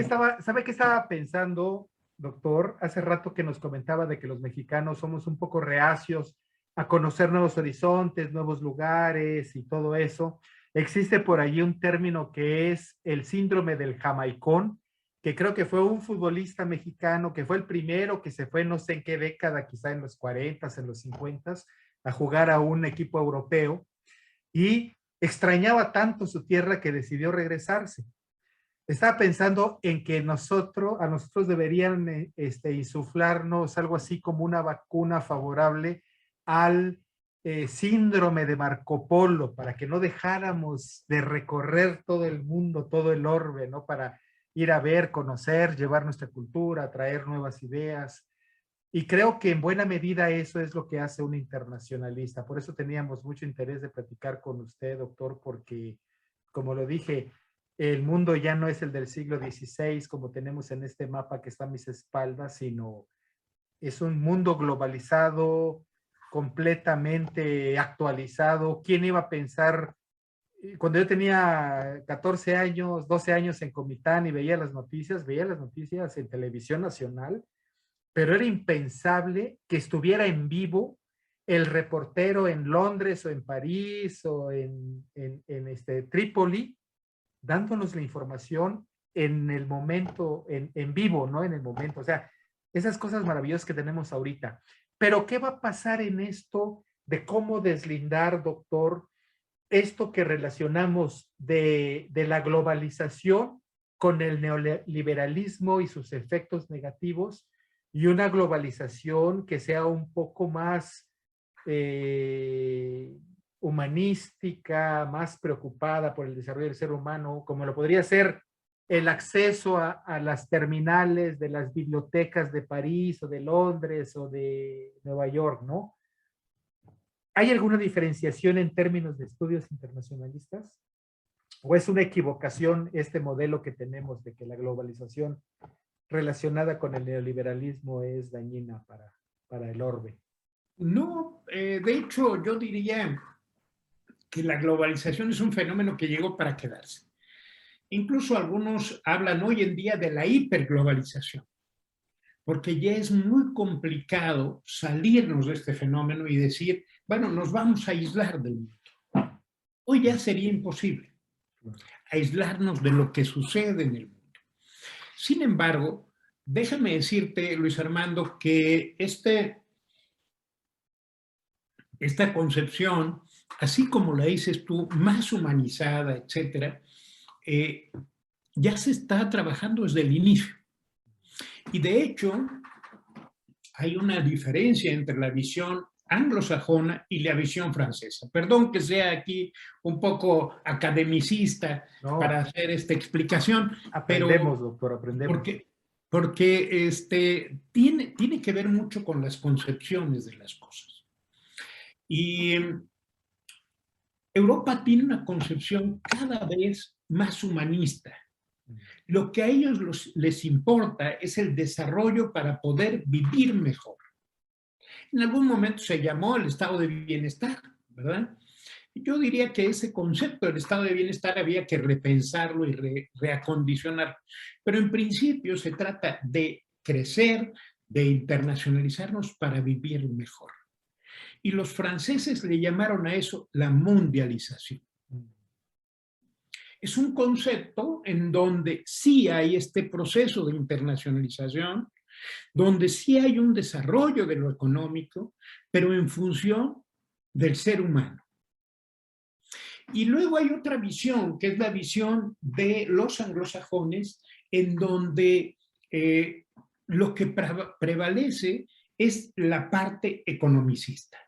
qué estaba pensando, doctor? Hace rato que nos comentaba de que los mexicanos somos un poco reacios a conocer nuevos horizontes, nuevos lugares y todo eso. Existe por allí un término que es el síndrome del jamaicón, que creo que fue un futbolista mexicano, que fue el primero que se fue no sé en qué década, quizá en los 40, en los 50, a jugar a un equipo europeo y extrañaba tanto su tierra que decidió regresarse. Estaba pensando en que a nosotros deberían insuflarnos algo así como una vacuna favorable al síndrome de Marco Polo, para que no dejáramos de recorrer todo el mundo, todo el orbe, ¿no? Para ir a ver, conocer, llevar nuestra cultura, traer nuevas ideas. Y creo que en buena medida eso es lo que hace un internacionalista. Por eso teníamos mucho interés de platicar con usted, doctor, porque, como lo dije, el mundo ya no es el del siglo XVI, como tenemos en este mapa que está a mis espaldas, sino es un mundo globalizado, completamente actualizado. ¿Quién iba a pensar? Cuando yo tenía 14 años, 12 años en Comitán y veía las noticias en televisión nacional, pero era impensable que estuviera en vivo el reportero en Londres o en París o en Trípoli, dándonos la información en el momento, en vivo, ¿no? En el momento. O sea, esas cosas maravillosas que tenemos ahorita. Pero, ¿qué va a pasar en esto de cómo deslindar, doctor, esto que relacionamos de la globalización con el neoliberalismo y sus efectos negativos y una globalización que sea un poco más humanística, más preocupada por el desarrollo del ser humano, como lo podría ser el acceso a las terminales de las bibliotecas de París o de Londres o de Nueva York, ¿no? ¿Hay alguna diferenciación en términos de estudios internacionalistas? ¿O es una equivocación este modelo que tenemos de que la globalización relacionada con el neoliberalismo es dañina para el orbe? No, de hecho, yo diría que la globalización es un fenómeno que llegó para quedarse. Incluso algunos hablan hoy en día de la hiperglobalización, porque ya es muy complicado salirnos de este fenómeno y decir, bueno, nos vamos a aislar del mundo. Hoy ya sería imposible aislarnos de lo que sucede en el mundo. Sin embargo, déjame decirte, Luis Armando, que esta concepción, así como la dices tú, más humanizada, etcétera, ya se está trabajando desde el inicio. Y de hecho, hay una diferencia entre la visión anglosajona y la visión francesa. Perdón que sea aquí un poco academicista para hacer esta explicación, Aprendemos, pero doctor, aprendemos. porque tiene que ver mucho con las concepciones de las cosas. Y Europa tiene una concepción cada vez más humanista. Lo que a ellos les importa es el desarrollo para poder vivir mejor. En algún momento se llamó el estado de bienestar, ¿verdad? Yo diría que ese concepto del estado de bienestar había que repensarlo y reacondicionarlo. Pero en principio se trata de crecer, de internacionalizarnos para vivir mejor. Y los franceses le llamaron a eso la mundialización. Es un concepto en donde sí hay este proceso de internacionalización, donde sí hay un desarrollo de lo económico, pero en función del ser humano. Y luego hay otra visión, que es la visión de los anglosajones, en donde lo que prevalece es la parte economicista.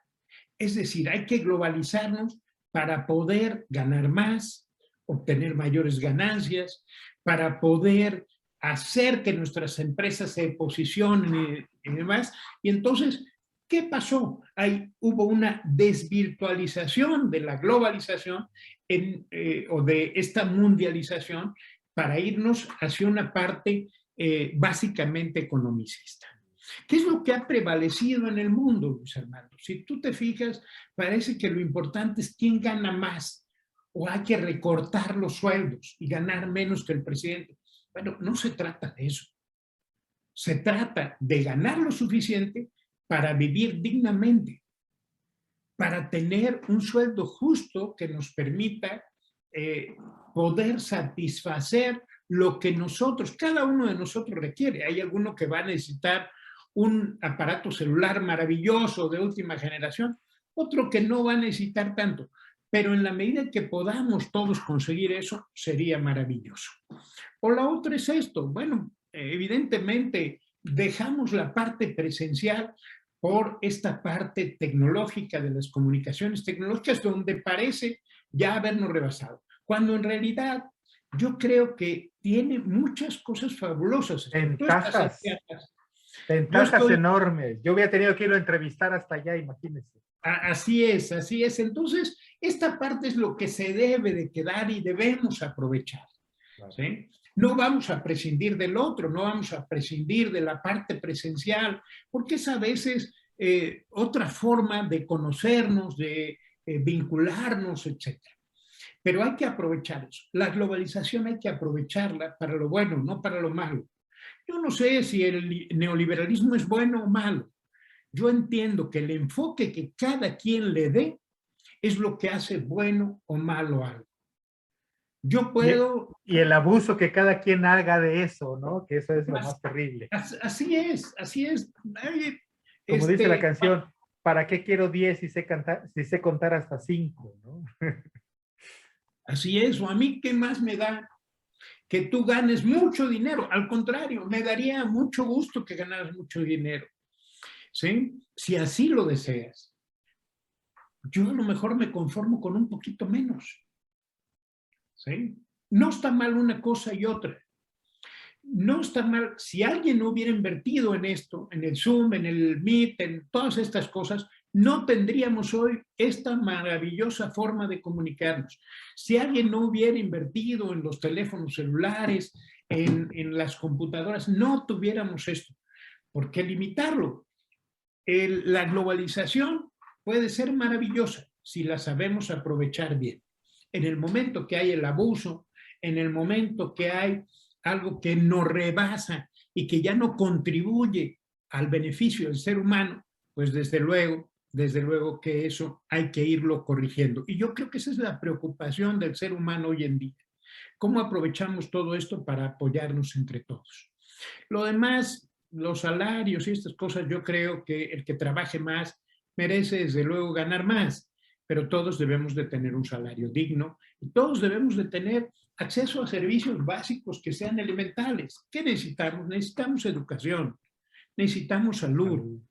Es decir, hay que globalizarnos para poder ganar más, obtener mayores ganancias, para poder hacer que nuestras empresas se posicionen y demás. Y entonces, ¿qué pasó? Hubo una desvirtualización de la globalización o de esta mundialización para irnos hacia una parte básicamente economicista. ¿Qué es lo que ha prevalecido en el mundo, Luis Armando? Si tú te fijas, parece que lo importante es quién gana más o hay que recortar los sueldos y ganar menos que el presidente. Bueno, no se trata de eso. Se trata de ganar lo suficiente para vivir dignamente, para tener un sueldo justo que nos permita poder satisfacer lo que cada uno de nosotros requiere. Hay alguno que va a necesitar un aparato celular maravilloso de última generación, otro que no va a necesitar tanto, pero en la medida que podamos todos conseguir eso, sería maravilloso. O la otra es esto, bueno, evidentemente dejamos la parte presencial por esta parte tecnológica de las comunicaciones tecnológicas, donde parece ya habernos rebasado, cuando en realidad yo creo que tiene muchas cosas fabulosas. Ventajas enormes. Yo hubiera tenido que irlo a entrevistar hasta allá, imagínense. Así es, así es. Entonces, esta parte es lo que se debe de quedar y debemos aprovechar. Claro. ¿Sí? No vamos a prescindir del otro, no vamos a prescindir de la parte presencial, porque es a veces otra forma de conocernos, de vincularnos, etc. Pero hay que aprovechar eso. La globalización hay que aprovecharla para lo bueno, no para lo malo. Yo no sé si el neoliberalismo es bueno o malo. Yo entiendo que el enfoque que cada quien le dé es lo que hace bueno o malo algo. Yo puedo... Y el abuso que cada quien haga de eso, ¿no? Que eso es lo más terrible. Así es, así es. Como dice la canción, ¿para qué quiero 10 si sé contar hasta 5, ¿no? Así es, o a mí, ¿qué más me da que tú ganes mucho dinero? Al contrario, me daría mucho gusto que ganaras mucho dinero. ¿Sí? Si así lo deseas. Yo a lo mejor me conformo con un poquito menos. ¿Sí? No está mal una cosa y otra. No está mal, si alguien no hubiera invertido en esto, en el Zoom, en el Meet, en todas estas cosas, no tendríamos hoy esta maravillosa forma de comunicarnos. Si alguien no hubiera invertido en los teléfonos celulares, en las computadoras, no tuviéramos esto. ¿Por qué limitarlo? La globalización puede ser maravillosa si la sabemos aprovechar bien. En el momento que hay el abuso, en el momento que hay algo que nos rebasa y que ya no contribuye al beneficio del ser humano, pues desde luego que eso hay que irlo corrigiendo. Y yo creo que esa es la preocupación del ser humano hoy en día. ¿Cómo aprovechamos todo esto para apoyarnos entre todos? Lo demás, los salarios y estas cosas, yo creo que el que trabaje más merece desde luego ganar más, pero todos debemos de tener un salario digno y todos debemos de tener acceso a servicios básicos que sean elementales. ¿Qué necesitamos? Necesitamos educación, necesitamos salud,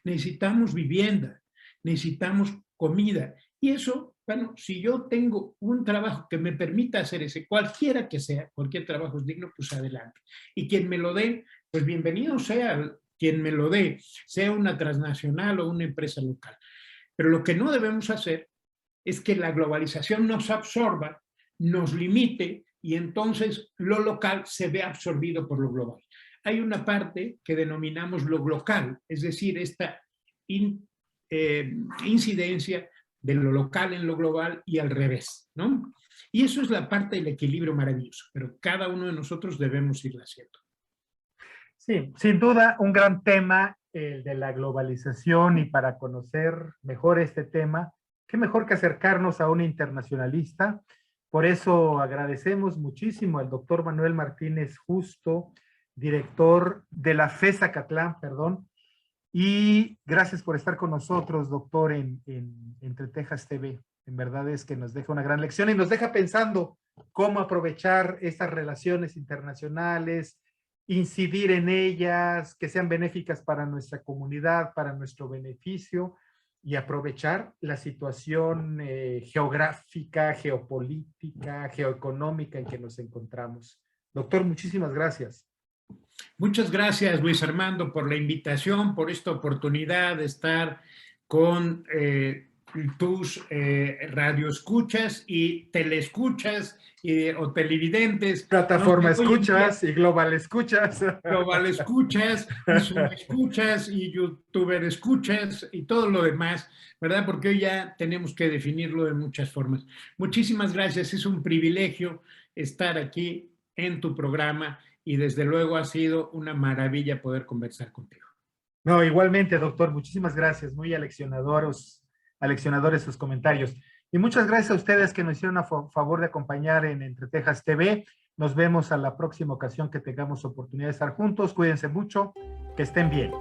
necesitamos vivienda, necesitamos comida. Y eso, bueno, si yo tengo un trabajo que me permita hacer ese, cualquiera que sea, cualquier trabajo es digno, pues adelante. Y quien me lo dé, pues bienvenido sea quien me lo dé, sea una transnacional o una empresa local. Pero lo que no debemos hacer es que la globalización nos absorba, nos limite y entonces lo local se ve absorbido por lo global. Hay una parte que denominamos lo local, es decir, esta incidencia de lo local en lo global y al revés, ¿no? Y eso es la parte del equilibrio maravilloso, pero cada uno de nosotros debemos irlo haciendo. Sí, sin duda un gran tema, el de la globalización, y para conocer mejor este tema, qué mejor que acercarnos a un internacionalista. Por eso agradecemos muchísimo al doctor Manuel Martínez Justo, director de la FES Zacatlán, perdón, y gracias por estar con nosotros, doctor, en Entre Tejas TV. En verdad es que nos deja una gran lección y nos deja pensando cómo aprovechar estas relaciones internacionales, incidir en ellas, que sean benéficas para nuestra comunidad, para nuestro beneficio, y aprovechar la situación geográfica, geopolítica, geoeconómica en que nos encontramos. Doctor, muchísimas gracias. Muchas gracias, Luis Armando, por la invitación, por esta oportunidad de estar con tus radioescuchas y teleescuchas o televidentes. Plataforma escuchas y global escuchas. Global escuchas, y Zoom escuchas, y YouTuber escuchas, y todo lo demás, ¿verdad? Porque hoy ya tenemos que definirlo de muchas formas. Muchísimas gracias, es un privilegio estar aquí en tu programa, y desde luego ha sido una maravilla poder conversar contigo. No, igualmente, doctor, muchísimas gracias, muy aleccionadores sus comentarios. Y muchas gracias a ustedes que nos hicieron a favor de acompañar en Entre Tejas TV. Nos vemos a la próxima ocasión que tengamos oportunidad de estar juntos. Cuídense mucho, que estén bien.